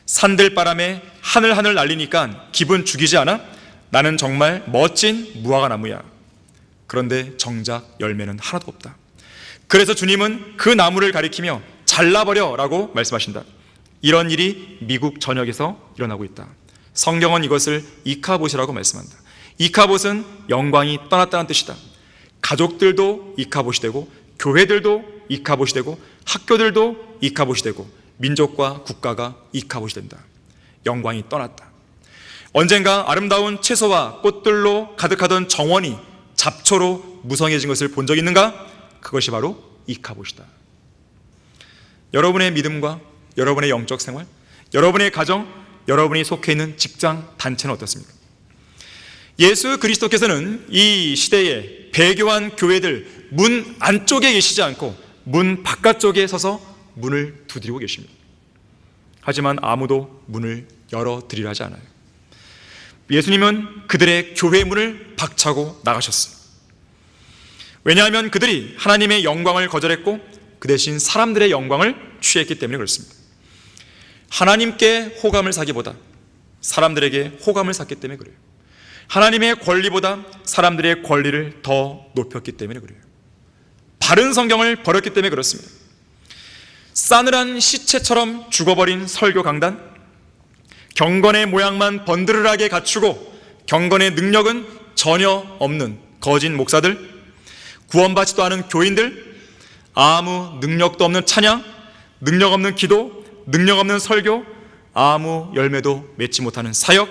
산들바람에 하늘하늘 날리니까 기분 죽이지 않아? 나는 정말 멋진 무화과 나무야. 그런데 정작 열매는 하나도 없다. 그래서 주님은 그 나무를 가리키며 잘라버려 라고 말씀하신다. 이런 일이 미국 전역에서 일어나고 있다. 성경은 이것을 이카봇이라고 말씀한다. 이카봇은 영광이 떠났다는 뜻이다. 가족들도 이카봇이 되고 교회들도 이카봇이 되고 학교들도 이카봇이 되고 민족과 국가가 이카봇이 된다. 영광이 떠났다. 언젠가 아름다운 채소와 꽃들로 가득하던 정원이 잡초로 무성해진 것을 본 적 있는가? 그것이 바로 이카봇이다. 여러분의 믿음과 여러분의 영적 생활, 여러분의 가정, 여러분이 속해 있는 직장, 단체는 어떻습니까? 예수 그리스도께서는 이 시대에 배교한 교회들 문 안쪽에 계시지 않고 문 바깥쪽에 서서 문을 두드리고 계십니다. 하지만 아무도 문을 열어드리려 하지 않아요. 예수님은 그들의 교회 문을 박차고 나가셨어요. 왜냐하면 그들이 하나님의 영광을 거절했고 그 대신 사람들의 영광을 취했기 때문에 그렇습니다. 하나님께 호감을 사기보다 사람들에게 호감을 샀기 때문에 그래요. 하나님의 권리보다 사람들의 권리를 더 높였기 때문에 그래요. 바른 성경을 버렸기 때문에 그렇습니다. 싸늘한 시체처럼 죽어버린 설교 강단, 경건의 모양만 번드르르하게 갖추고 경건의 능력은 전혀 없는 거짓 목사들, 구원받지도 않은 교인들, 아무 능력도 없는 찬양, 능력 없는 기도, 능력 없는 설교, 아무 열매도 맺지 못하는 사역.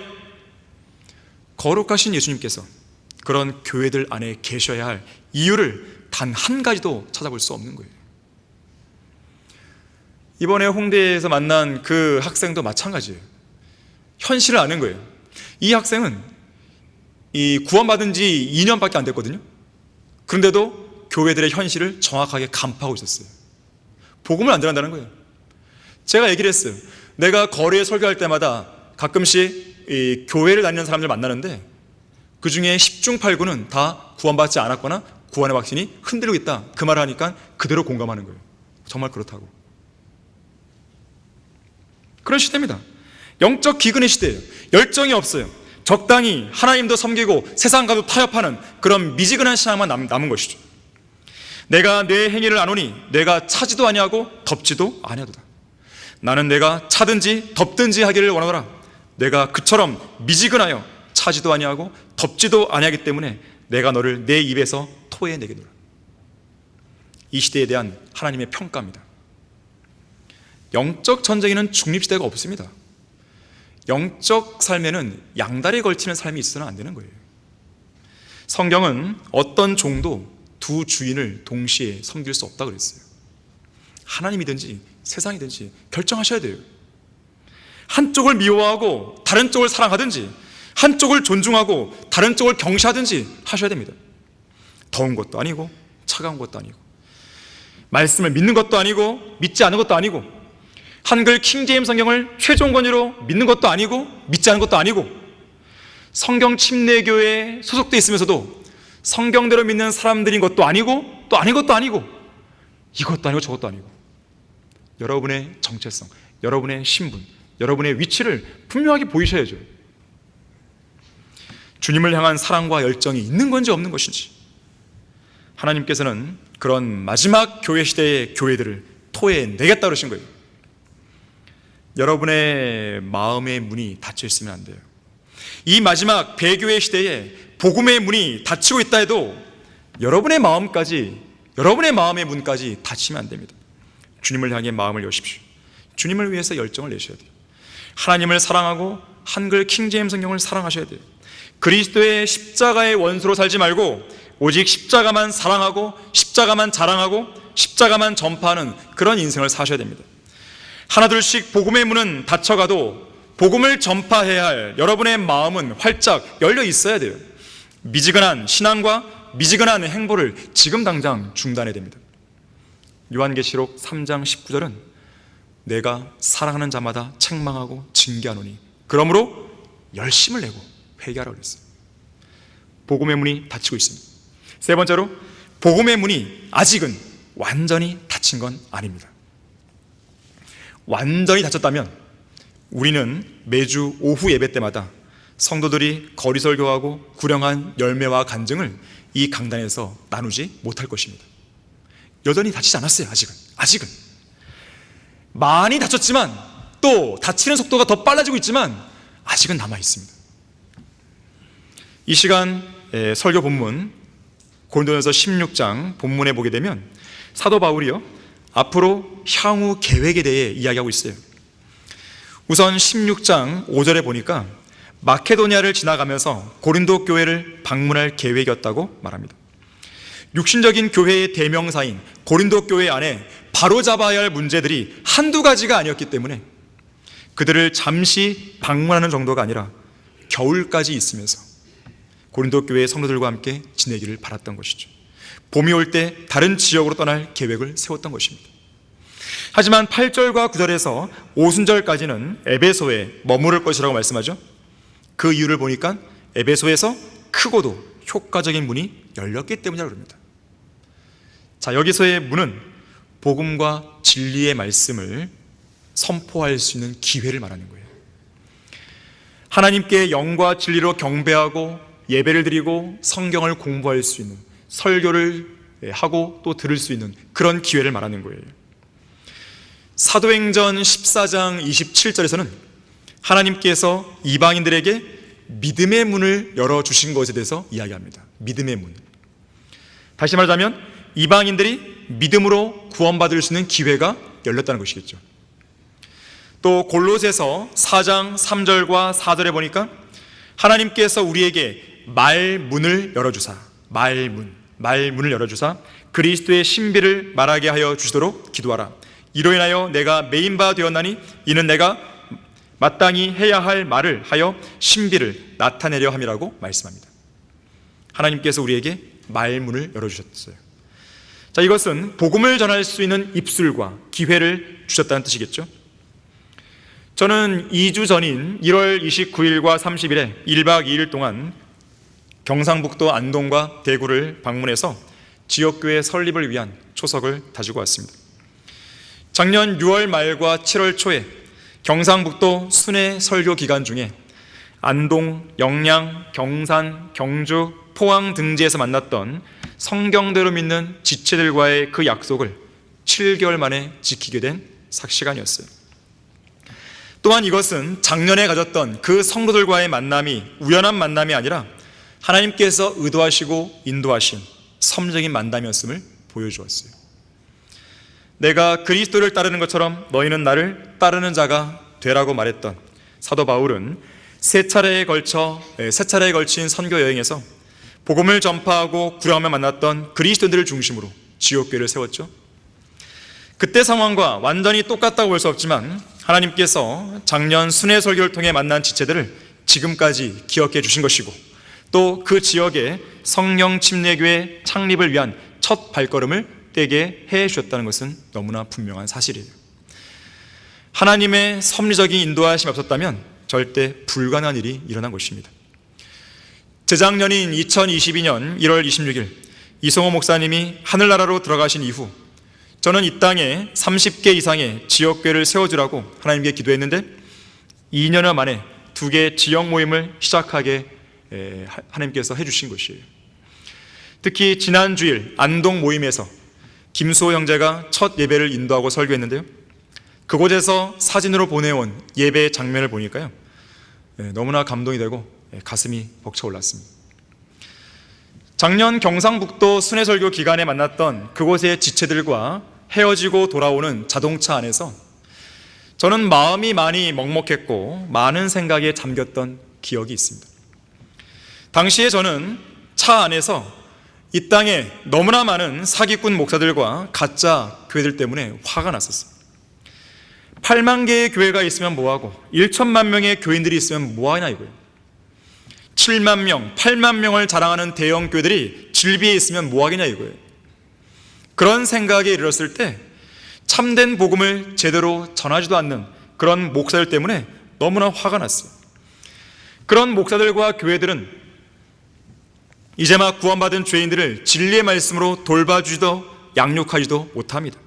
거룩하신 예수님께서 그런 교회들 안에 계셔야 할 이유를 단 한 가지도 찾아볼 수 없는 거예요. 이번에 홍대에서 만난 그 학생도 마찬가지예요. 현실을 아는 거예요. 이 학생은 구원받은 지 2년밖에 안 됐거든요. 그런데도 교회들의 현실을 정확하게 간파하고 있었어요. 복음을 안 전한다는 거예요. 제가 얘기를 했어요. 내가 거리에 설교할 때마다 가끔씩 이 교회를 다니는 사람들 만나는데 그 중에 10중 8구는 다 구원받지 않았거나 구원의 확신이 흔들리고 있다. 그 말을 하니까 그대로 공감하는 거예요. 정말 그렇다고. 그런 시대입니다. 영적 기근의 시대예요. 열정이 없어요. 적당히 하나님도 섬기고 세상과도 타협하는 그런 미지근한 신앙만 남은 것이죠. 내가 내 행위를 아노니 내가 차지도 아니하고 덮지도 아니하도다. 나는 내가 차든지 덮든지 하기를 원하노라. 내가 그처럼 미지근하여 차지도 아니하고 덮지도 아니하기 때문에 내가 너를 내 입에서 토해내겠노라. 이 시대에 대한 하나님의 평가입니다. 영적 전쟁에는 중립시대가 없습니다. 영적 삶에는 양다리에 걸치는 삶이 있어서는 안 되는 거예요. 성경은 어떤 종도 두 주인을 동시에 섬길 수 없다고 그랬어요. 하나님이든지 세상이든지 결정하셔야 돼요. 한쪽을 미워하고 다른 쪽을 사랑하든지, 한쪽을 존중하고 다른 쪽을 경시하든지 하셔야 됩니다. 더운 것도 아니고 차가운 것도 아니고, 말씀을 믿는 것도 아니고 믿지 않은 것도 아니고, 한글 킹제임스 성경을 최종 권위로 믿는 것도 아니고 믿지 않은 것도 아니고, 성경 침례교회에 소속돼 있으면서도 성경대로 믿는 사람들인 것도 아니고 또 아닌 것도 아니고, 이것도 아니고 저것도 아니고, 여러분의 정체성, 여러분의 신분, 여러분의 위치를 분명하게 보이셔야죠. 주님을 향한 사랑과 열정이 있는 건지 없는 것인지. 하나님께서는 그런 마지막 교회 시대의 교회들을 토해내겠다 그러신 거예요. 여러분의 마음의 문이 닫혀 있으면 안 돼요. 이 마지막 배교회 시대에 복음의 문이 닫히고 있다 해도 여러분의 마음까지, 여러분의 마음의 문까지 닫히면 안 됩니다. 주님을 향해 마음을 여십시오. 주님을 위해서 열정을 내셔야 돼요. 하나님을 사랑하고 한글 킹제임스 성경을 사랑하셔야 돼요. 그리스도의 십자가의 원수로 살지 말고 오직 십자가만 사랑하고 십자가만 자랑하고 십자가만 전파하는 그런 인생을 사셔야 됩니다. 하나둘씩 복음의 문은 닫혀가도 복음을 전파해야 할 여러분의 마음은 활짝 열려 있어야 돼요. 미지근한 신앙과 미지근한 행보를 지금 당장 중단해야 됩니다. 요한계시록 3장 19절은 내가 사랑하는 자마다 책망하고 징계하노니 그러므로 열심을 내고 회개하라고 그랬어요. 복음의 문이 닫히고 있습니다. 세 번째로, 복음의 문이 아직은 완전히 닫힌 건 아닙니다. 완전히 닫혔다면 우리는 매주 오후 예배 때마다 성도들이 거리설교하고 구령한 열매와 간증을 이 강단에서 나누지 못할 것입니다. 여전히 닫히지 않았어요. 아직은 많이 닫혔지만, 또 닫히는 속도가 더 빨라지고 있지만 아직은 남아 있습니다. 이 시간 설교 본문 고린도전서 16장 본문에 보게 되면 사도 바울이요, 앞으로 향후 계획에 대해 이야기하고 있어요. 우선 16장 5절에 보니까 마케도니아를 지나가면서 고린도 교회를 방문할 계획이었다고 말합니다. 육신적인 교회의 대명사인 고린도 교회 안에 바로잡아야 할 문제들이 한두 가지가 아니었기 때문에 그들을 잠시 방문하는 정도가 아니라 겨울까지 있으면서 고린도 교회의 성도들과 함께 지내기를 바랐던 것이죠. 봄이 올 때 다른 지역으로 떠날 계획을 세웠던 것입니다. 하지만 8절과 9절에서 오순절까지는 에베소에 머무를 것이라고 말씀하죠. 그 이유를 보니까 에베소에서 크고도 효과적인 문이 열렸기 때문이라고 합니다. 자, 여기서의 문은 복음과 진리의 말씀을 선포할 수 있는 기회를 말하는 거예요. 하나님께 영과 진리로 경배하고 예배를 드리고 성경을 공부할 수 있는, 설교를 하고 또 들을 수 있는 그런 기회를 말하는 거예요. 사도행전 14장 27절에서는 하나님께서 이방인들에게 믿음의 문을 열어주신 것에 대해서 이야기합니다. 믿음의 문. 다시 말하자면 이방인들이 믿음으로 구원받을 수 있는 기회가 열렸다는 것이겠죠. 또 골로새서 4장 3절과 4절에 보니까 하나님께서 우리에게 말문을 열어주사, 말문을 열어주사 그리스도의 신비를 말하게 하여 주시도록 기도하라. 이로 인하여 내가 메인 바 되었나니 이는 내가 마땅히 해야 할 말을 하여 신비를 나타내려 함이라고 말씀합니다. 하나님께서 우리에게 말문을 열어주셨어요. 자, 이것은 복음을 전할 수 있는 입술과 기회를 주셨다는 뜻이겠죠. 저는 2주 전인 1월 29일과 30일에 1박 2일 동안 경상북도 안동과 대구를 방문해서 지역교회 설립을 위한 초석을 다지고 왔습니다. 작년 6월 말과 7월 초에 경상북도 순회 설교 기간 중에 안동, 영양, 경산, 경주, 포항 등지에서 만났던 성경대로 믿는 지체들과의 그 약속을 7개월 만에 지키게 된 시간이었어요. 또한 이것은 작년에 가졌던 그 성도들과의 만남이 우연한 만남이 아니라 하나님께서 의도하시고 인도하신 섭리적인 만남이었음을 보여주었어요. 내가 그리스도를 따르는 것처럼 너희는 나를 따르는 자가 되라고 말했던 사도 바울은 세 차례에 걸친 선교 여행에서 복음을 전파하고 구령하며 만났던 그리스도인들을 중심으로 지옥교회를 세웠죠. 그때 상황과 완전히 똑같다고 볼 수 없지만 하나님께서 작년 순회 설교를 통해 만난 지체들을 지금까지 기억해 주신 것이고, 또 그 지역에 성령 침례교회 창립을 위한 첫 발걸음을 떼게 해 주셨다는 것은 너무나 분명한 사실이에요. 하나님의 섭리적인 인도하심이 없었다면 절대 불가능한 일이 일어난 것입니다. 재작년인 2022년 1월 26일 이성호 목사님이 하늘나라로 들어가신 이후 저는 이 땅에 30개 이상의 지역교회를 세워주라고 하나님께 기도했는데 2년여 만에 2개 지역 모임을 시작하게 하나님께서 해주신 것이에요. 특히 지난 주일 안동 모임에서 김수호 형제가 첫 예배를 인도하고 설교했는데요, 그곳에서 사진으로 보내온 예배 장면을 보니까요, 너무나 감동이 되고 가슴이 벅차올랐습니다. 작년 경상북도 순회설교 기간에 만났던 그곳의 지체들과 헤어지고 돌아오는 자동차 안에서 저는 마음이 많이 먹먹했고 많은 생각에 잠겼던 기억이 있습니다. 당시에 저는 차 안에서 이 땅에 너무나 많은 사기꾼 목사들과 가짜 교회들 때문에 화가 났었어요. 8만 개의 교회가 있으면 뭐하고 1천만 명의 교인들이 있으면 뭐하냐 이거예요. 7만 명, 8만 명을 자랑하는 대형 교회들이 질비해 있으면 뭐하겠냐 이거예요. 그런 생각에 이르렀을 때 참된 복음을 제대로 전하지도 않는 그런 목사들 때문에 너무나 화가 났어요. 그런 목사들과 교회들은 이제 막 구원받은 죄인들을 진리의 말씀으로 돌봐주지도 양육하지도 못합니다.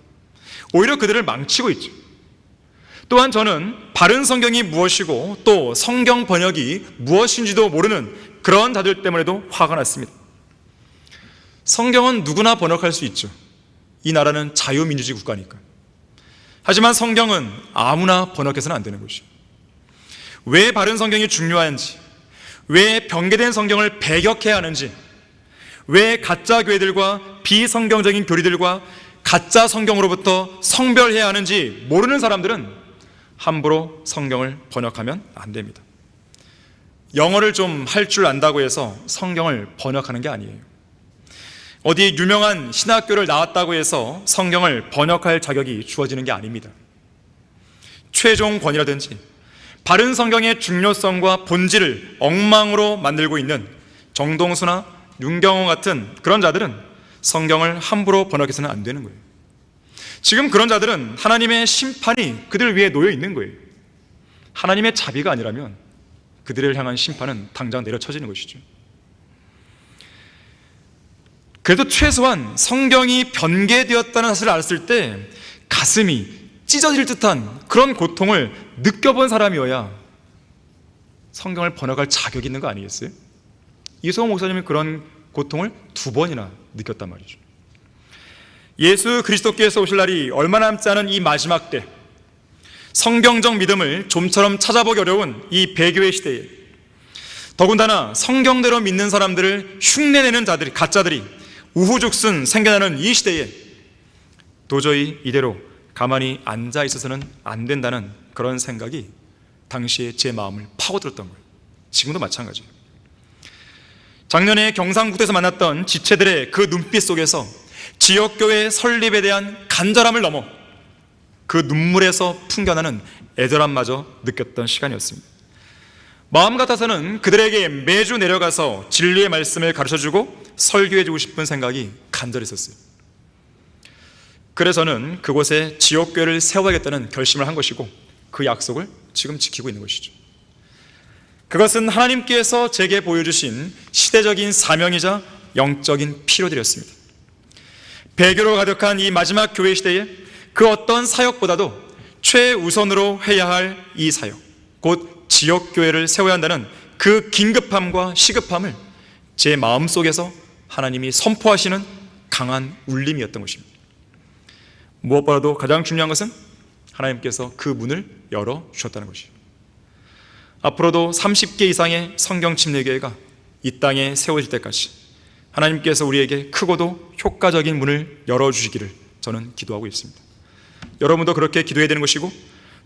오히려 그들을 망치고 있죠. 또한 저는 바른 성경이 무엇이고 또 성경 번역이 무엇인지도 모르는 그런 자들 때문에도 화가 났습니다. 성경은 누구나 번역할 수 있죠. 이 나라는 자유민주주의 국가니까. 하지만 성경은 아무나 번역해서는 안 되는 것이죠. 왜 바른 성경이 중요한지, 왜 변개된 성경을 배격해야 하는지, 왜 가짜 교회들과 비성경적인 교리들과 가짜 성경으로부터 성별해야 하는지 모르는 사람들은 함부로 성경을 번역하면 안 됩니다. 영어를 좀 할 줄 안다고 해서 성경을 번역하는 게 아니에요. 어디 유명한 신학교를 나왔다고 해서 성경을 번역할 자격이 주어지는 게 아닙니다. 최종권이라든지 바른 성경의 중요성과 본질을 엉망으로 만들고 있는 정동수나 윤경호 같은 그런 자들은 성경을 함부로 번역해서는 안 되는 거예요. 지금 그런 자들은 하나님의 심판이 그들 위에 놓여 있는 거예요. 하나님의 자비가 아니라면 그들을 향한 심판은 당장 내려쳐지는 것이죠. 그래도 최소한 성경이 변개되었다는 사실을 알았을 때 가슴이 찢어질 듯한 그런 고통을 느껴본 사람이어야 성경을 번역할 자격이 있는 거 아니겠어요? 이성호 목사님은 그런 고통을 2번이나 느꼈단 말이죠. 예수 그리스도께서 오실 날이 얼마 남지 않은 이 마지막 때, 성경적 믿음을 좀처럼 찾아보기 어려운 이 배교의 시대에, 더군다나 성경대로 믿는 사람들을 흉내내는 자들이, 가짜들이 우후죽순 생겨나는 이 시대에 도저히 이대로 가만히 앉아 있어서는 안 된다는 그런 생각이 당시에 제 마음을 파고들었던 거예요. 지금도 마찬가지예요. 작년에 경상북도에서 만났던 지체들의 그 눈빛 속에서 지역교회 설립에 대한 간절함을 넘어 그 눈물에서 풍겨나는 애절함마저 느꼈던 시간이었습니다. 마음 같아서는 그들에게 매주 내려가서 진리의 말씀을 가르쳐주고 설교해주고 싶은 생각이 간절했었어요. 그래서 저는 그곳에 지역교회를 세워야겠다는 결심을 한 것이고 그 약속을 지금 지키고 있는 것이죠. 그것은 하나님께서 제게 보여주신 시대적인 사명이자 영적인 필요들이었습니다. 배교로 가득한 이 마지막 교회 시대에 그 어떤 사역보다도 최우선으로 해야 할 이 사역, 곧 지역교회를 세워야 한다는 그 긴급함과 시급함을 제 마음속에서 하나님이 선포하시는 강한 울림이었던 것입니다. 무엇보다도 가장 중요한 것은 하나님께서 그 문을 열어주셨다는 것이에요. 앞으로도 30개 이상의 성경 침례교회가 이 땅에 세워질 때까지 하나님께서 우리에게 크고도 효과적인 문을 열어주시기를 저는 기도하고 있습니다. 여러분도 그렇게 기도해야 되는 것이고,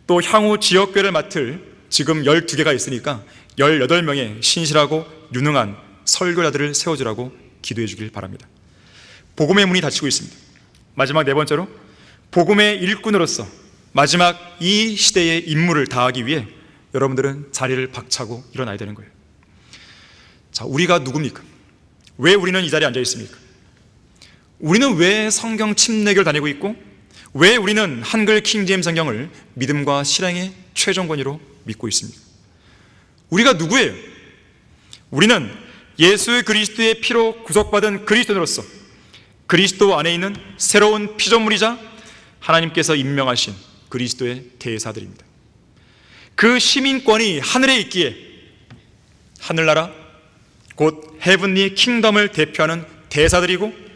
또 향후 지역교회를 맡을 지금 12개가 있으니까 18명의 신실하고 유능한 설교자들을 세워주라고 기도해 주길 바랍니다. 복음의 문이 닫히고 있습니다. 마지막 네 번째로, 복음의 일꾼으로서 마지막 이 시대의 임무를 다하기 위해 여러분들은 자리를 박차고 일어나야 되는 거예요. 자, 우리가 누굽니까? 왜 우리는 이 자리에 앉아 있습니까? 우리는 왜 성경 침례교를 다니고 있고, 왜 우리는 한글 킹제임스 성경을 믿음과 실행의 최종 권위로 믿고 있습니까? 우리가 누구예요? 우리는 예수 그리스도의 피로 구속받은 그리스도인으로서 그리스도 안에 있는 새로운 피조물이자 하나님께서 임명하신 그리스도의 대사들입니다. 그 시민권이 하늘에 있기에 하늘나라 곧 헤븐리 킹덤을 대표하는 대사들이고,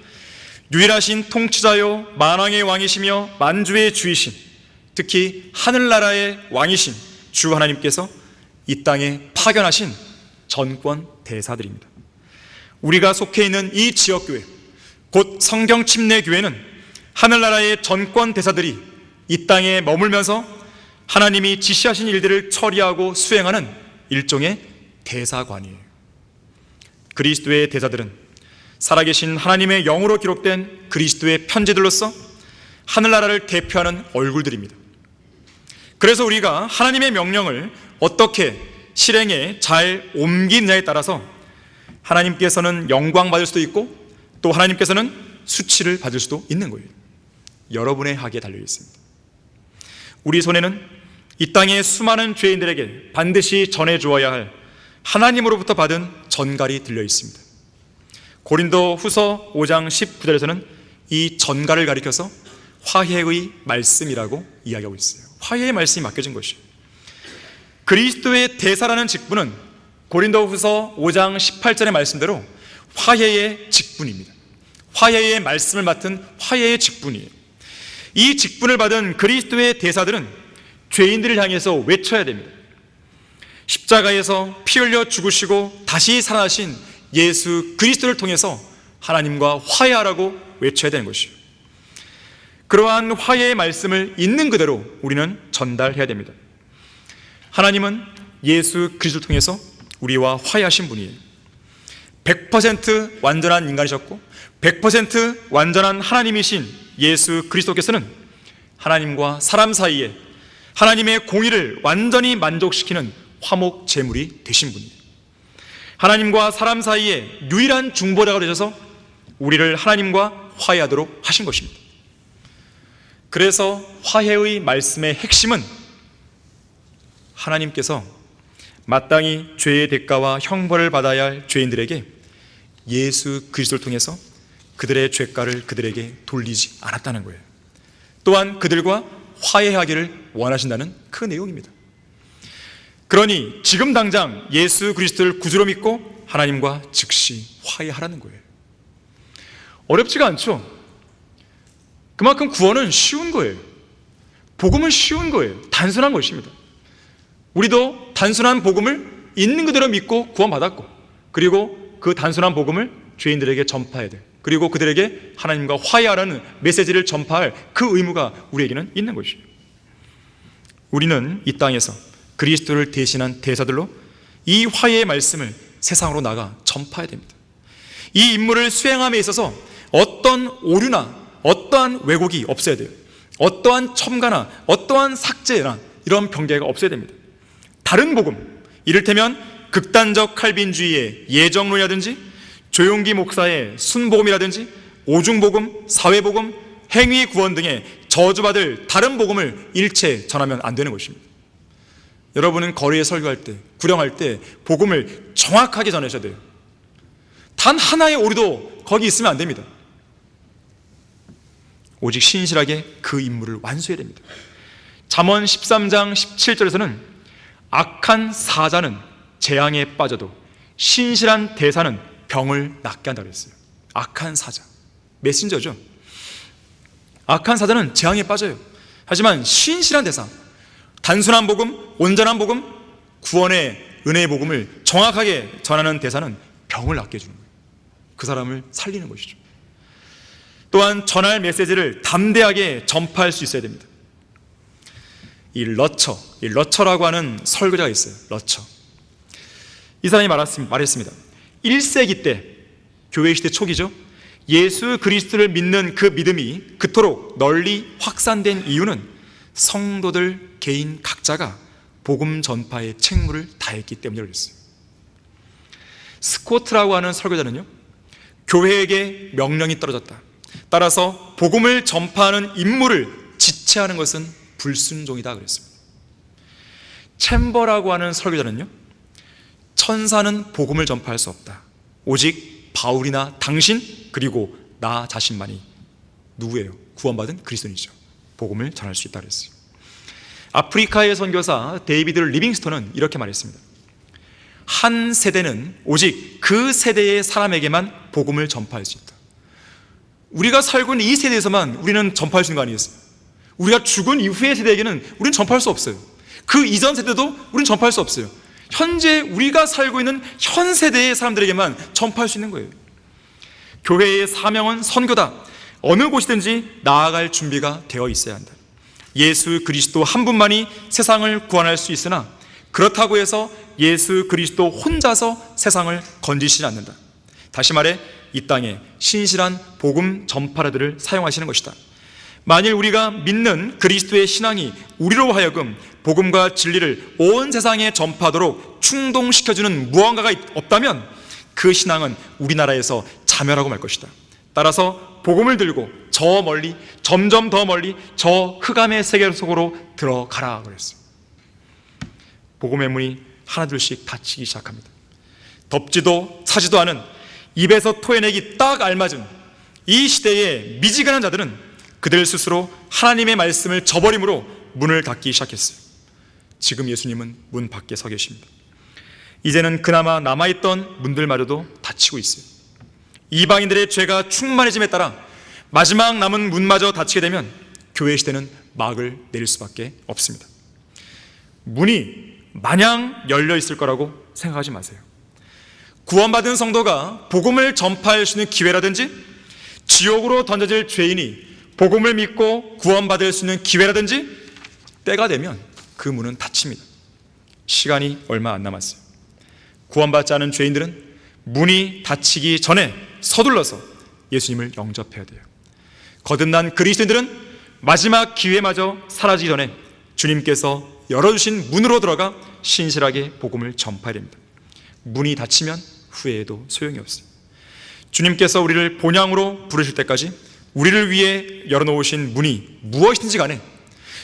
유일하신 통치자요 만왕의 왕이시며 만주의 주이신, 특히 하늘나라의 왕이신 주 하나님께서 이 땅에 파견하신 전권 대사들입니다. 우리가 속해 있는 이 지역교회, 곧 성경 침례교회는 하늘나라의 전권 대사들이 이 땅에 머물면서 하나님이 지시하신 일들을 처리하고 수행하는 일종의 대사관이에요. 그리스도의 대사들은 살아계신 하나님의 영으로 기록된 그리스도의 편지들로서 하늘나라를 대표하는 얼굴들입니다. 그래서 우리가 하나님의 명령을 어떻게 실행에 잘 옮기느냐에 따라서 하나님께서는 영광 받을 수도 있고, 또 하나님께서는 수치를 받을 수도 있는 거예요. 여러분의 학에 달려 있습니다. 우리 손에는 이 땅의 수많은 죄인들에게 반드시 전해 주어야 할 하나님으로부터 받은 전갈이 들려 있습니다. 고린도 후서 5장 19절에서는 이 전갈을 가리켜서 화해의 말씀이라고 이야기하고 있어요. 화해의 말씀이 맡겨진 것이에요. 그리스도의 대사라는 직분은 고린도 후서 5장 18절의 말씀대로 화해의 직분입니다. 화해의 말씀을 맡은 화해의 직분이에요. 이 직분을 받은 그리스도의 대사들은 죄인들을 향해서 외쳐야 됩니다. 십자가에서 피 흘려 죽으시고 다시 살아나신 예수 그리스도를 통해서 하나님과 화해하라고 외쳐야 되는 것이에요. 그러한 화해의 말씀을 있는 그대로 우리는 전달해야 됩니다. 하나님은 예수 그리스도를 통해서 우리와 화해하신 분이에요. 100% 완전한 인간이셨고 100% 완전한 하나님이신 예수 그리스도께서는 하나님과 사람 사이에 하나님의 공의를 완전히 만족시키는 화목 제물이 되신 분이에요. 하나님과 사람 사이에 유일한 중보자가 되셔서 우리를 하나님과 화해하도록 하신 것입니다. 그래서 화해의 말씀의 핵심은 하나님께서 마땅히 죄의 대가와 형벌을 받아야 할 죄인들에게 예수 그리스도를 통해서 그들의 죄가를 그들에게 돌리지 않았다는 거예요. 또한 그들과 화해하기를 원하신다는 그 내용입니다. 그러니 지금 당장 예수 그리스도를 구주로 믿고 하나님과 즉시 화해하라는 거예요. 어렵지가 않죠? 그만큼 구원은 쉬운 거예요. 복음은 쉬운 거예요. 단순한 것입니다. 우리도 단순한 복음을 있는 그대로 믿고 구원받았고, 그리고 그 단순한 복음을 죄인들에게 전파해야 돼요. 그리고 그들에게 하나님과 화해하라는 메시지를 전파할 그 의무가 우리에게는 있는 것이에요. 우리는 이 땅에서 그리스도를 대신한 대사들로 이 화해의 말씀을 세상으로 나가 전파해야 됩니다. 이 임무를 수행함에 있어서 어떤 오류나 어떠한 왜곡이 없어야 돼요. 어떠한 첨가나 어떠한 삭제나 이런 병제가 없어야 됩니다. 다른 복음, 이를테면 극단적 칼빈주의의 예정론이라든지 조용기 목사의 순복음이라든지 오중복음, 사회복음, 행위구원 등의 저주받을 다른 복음을 일체 전하면 안 되는 것입니다. 여러분은 거리에 설교할 때, 구령할 때 복음을 정확하게 전하셔야 돼요. 단 하나의 오류도 거기 있으면 안 됩니다. 오직 신실하게 그 임무를 완수해야 됩니다. 잠언 13장 17절에서는 악한 사자는 재앙에 빠져도 신실한 대사는 병을 낫게 한다고 했어요. 악한 사자, 메신저죠. 악한 사자는 재앙에 빠져요. 하지만 신실한 대상, 단순한 복음, 온전한 복음, 구원의 은혜의 복음을 정확하게 전하는 대사는 병을 낫게 해주는 거예요. 그 사람을 살리는 것이죠. 또한 전할 메시지를 담대하게 전파할 수 있어야 됩니다. 이 러처라고 하는 설교자가 있어요. 러처. 이 사람이 말했습니다. 1세기 때, 교회 시대 초기죠. 예수 그리스도를 믿는 그 믿음이 그토록 널리 확산된 이유는 성도들 개인 각자가 복음 전파의 책무를 다했기 때문이라고 했어요. 스코트라고 하는 설교자는요, 교회에게 명령이 떨어졌다. 따라서 복음을 전파하는 임무를 지체하는 것은 불순종이다 그랬습니다. 챔버라고 하는 설교자는요, 천사는 복음을 전파할 수 없다. 오직 바울이나 당신 그리고 나 자신만이 누구예요? 구원받은 그리스도인이죠. 복음을 전할 수 있다 그랬어요. 아프리카의 선교사 데이비드 리빙스톤은 이렇게 말했습니다. 한 세대는 오직 그 세대의 사람에게만 복음을 전파할 수 있다. 우리가 살고 있는 이 세대에서만 우리는 전파할 수 있는 거 아니겠어요? 우리가 죽은 이후의 세대에게는 우리는 전파할 수 없어요. 그 이전 세대도 우리는 전파할 수 없어요. 현재 우리가 살고 있는 현 세대의 사람들에게만 전파할 수 있는 거예요. 교회의 사명은 선교다. 어느 곳이든지 나아갈 준비가 되어 있어야 한다. 예수 그리스도 한 분만이 세상을 구원할 수 있으나 그렇다고 해서 예수 그리스도 혼자서 세상을 건지시지 않는다. 다시 말해 이 땅에 신실한 복음 전파자들을 사용하시는 것이다. 만일 우리가 믿는 그리스도의 신앙이 우리로 하여금 복음과 진리를 온 세상에 전파하도록 충동시켜주는 무언가가 없다면 그 신앙은 우리나라에서 자멸하고 말 것이다. 따라서 복음을 들고 저 멀리, 점점 더 멀리 저 흑암의 세계 속으로 들어가라 그랬어요. 복음의 문이 하나둘씩 닫히기 시작합니다. 덥지도 차지도 않은 입에서 토해내기 딱 알맞은 이 시대의 미지근한 자들은 그들 스스로 하나님의 말씀을 저버림으로 문을 닫기 시작했어요. 지금 예수님은 문 밖에 서 계십니다. 이제는 그나마 남아있던 문들마저도 닫히고 있어요. 이방인들의 죄가 충만해짐에 따라 마지막 남은 문마저 닫히게 되면 교회 시대는 막을 내릴 수밖에 없습니다. 문이 마냥 열려 있을 거라고 생각하지 마세요. 구원받은 성도가 복음을 전파할 수 있는 기회라든지 지옥으로 던져질 죄인이 복음을 믿고 구원받을 수 있는 기회라든지 때가 되면 그 문은 닫힙니다. 시간이 얼마 안 남았어요. 구원받지 않은 죄인들은 문이 닫히기 전에 서둘러서 예수님을 영접해야 돼요. 거듭난 그리스도인들은 마지막 기회마저 사라지기 전에 주님께서 열어주신 문으로 들어가 신실하게 복음을 전파해야 됩니다. 문이 닫히면 후회해도 소용이 없어요. 주님께서 우리를 본향으로 부르실 때까지 우리를 위해 열어놓으신 문이 무엇인지 간에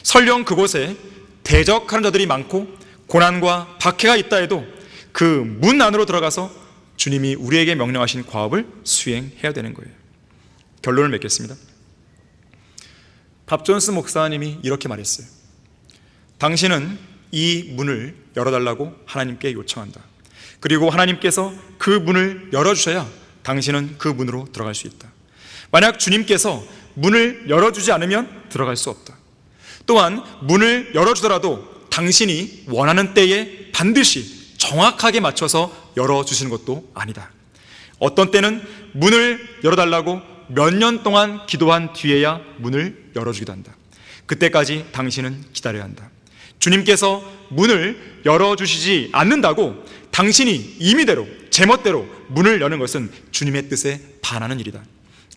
설령 그곳에 대적하는 자들이 많고 고난과 박해가 있다 해도 그 문 안으로 들어가서 주님이 우리에게 명령하신 과업을 수행해야 되는 거예요. 결론을 맺겠습니다. 밥 존스 목사님이 이렇게 말했어요. 당신은 이 문을 열어달라고 하나님께 요청한다. 그리고 하나님께서 그 문을 열어주셔야 당신은 그 문으로 들어갈 수 있다. 만약 주님께서 문을 열어주지 않으면 들어갈 수 없다. 또한 문을 열어주더라도 당신이 원하는 때에 반드시 정확하게 맞춰서 열어주시는 것도 아니다. 어떤 때는 문을 열어달라고 몇 년 동안 기도한 뒤에야 문을 열어주기도 한다. 그때까지 당신은 기다려야 한다. 주님께서 문을 열어주시지 않는다고 당신이 임의대로 제멋대로 문을 여는 것은 주님의 뜻에 반하는 일이다.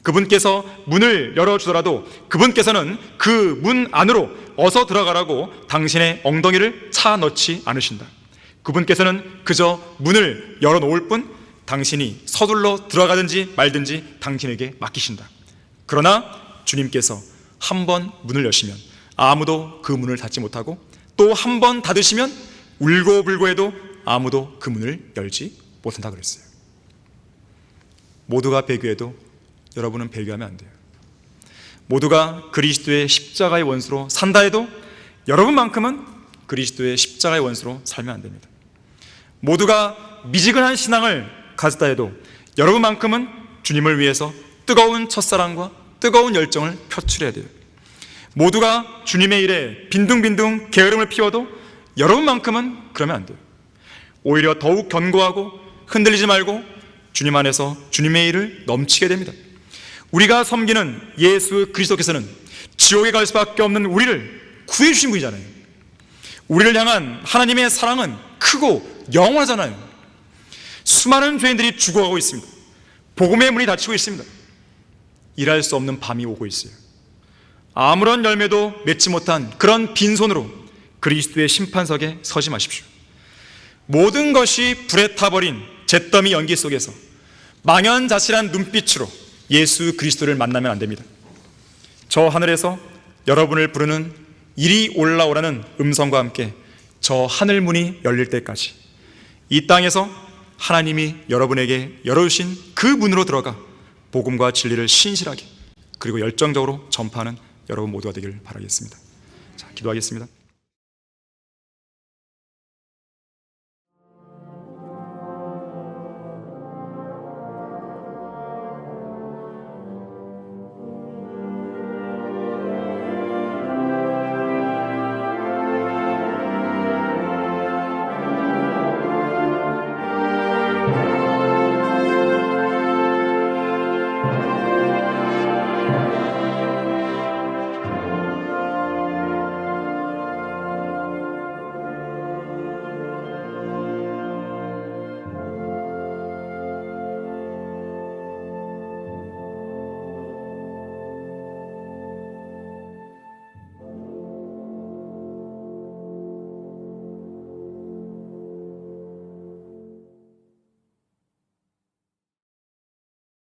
그분께서 문을 열어주더라도 그분께서는 그 문 안으로 어서 들어가라고 당신의 엉덩이를 차 넣지 않으신다. 그분께서는 그저 문을 열어놓을 뿐 당신이 서둘러 들어가든지 말든지 당신에게 맡기신다. 그러나 주님께서 한 번 문을 여시면 아무도 그 문을 닫지 못하고 또 한 번 닫으시면 울고불고해도 아무도 그 문을 열지 못한다 그랬어요. 모두가 배교해도 여러분은 배교하면 안 돼요. 모두가 그리스도의 십자가의 원수로 산다 해도 여러분만큼은 그리스도의 십자가의 원수로 살면 안 됩니다. 모두가 미지근한 신앙을 가졌다 해도 여러분만큼은 주님을 위해서 뜨거운 첫사랑과 뜨거운 열정을 표출해야 돼요. 모두가 주님의 일에 빈둥빈둥 게으름을 피워도 여러분만큼은 그러면 안 돼요. 오히려 더욱 견고하고 흔들리지 말고 주님 안에서 주님의 일을 넘치게 됩니다. 우리가 섬기는 예수 그리스도께서는 지옥에 갈 수밖에 없는 우리를 구해주신 분이잖아요. 우리를 향한 하나님의 사랑은 크고 영원하잖아요. 수많은 죄인들이 죽어가고 있습니다. 복음의 문이 닫히고 있습니다. 일할 수 없는 밤이 오고 있어요. 아무런 열매도 맺지 못한 그런 빈손으로 그리스도의 심판석에 서지 마십시오. 모든 것이 불에 타버린 잿더미 연기 속에서 망연자실한 눈빛으로 예수 그리스도를 만나면 안 됩니다. 저 하늘에서 여러분을 부르는 이리 올라오라는 음성과 함께 저 하늘 문이 열릴 때까지 이 땅에서 하나님이 여러분에게 열어주신 그 문으로 들어가 복음과 진리를 신실하게 그리고 열정적으로 전파하는 여러분 모두가 되기를 바라겠습니다. 자, 기도하겠습니다.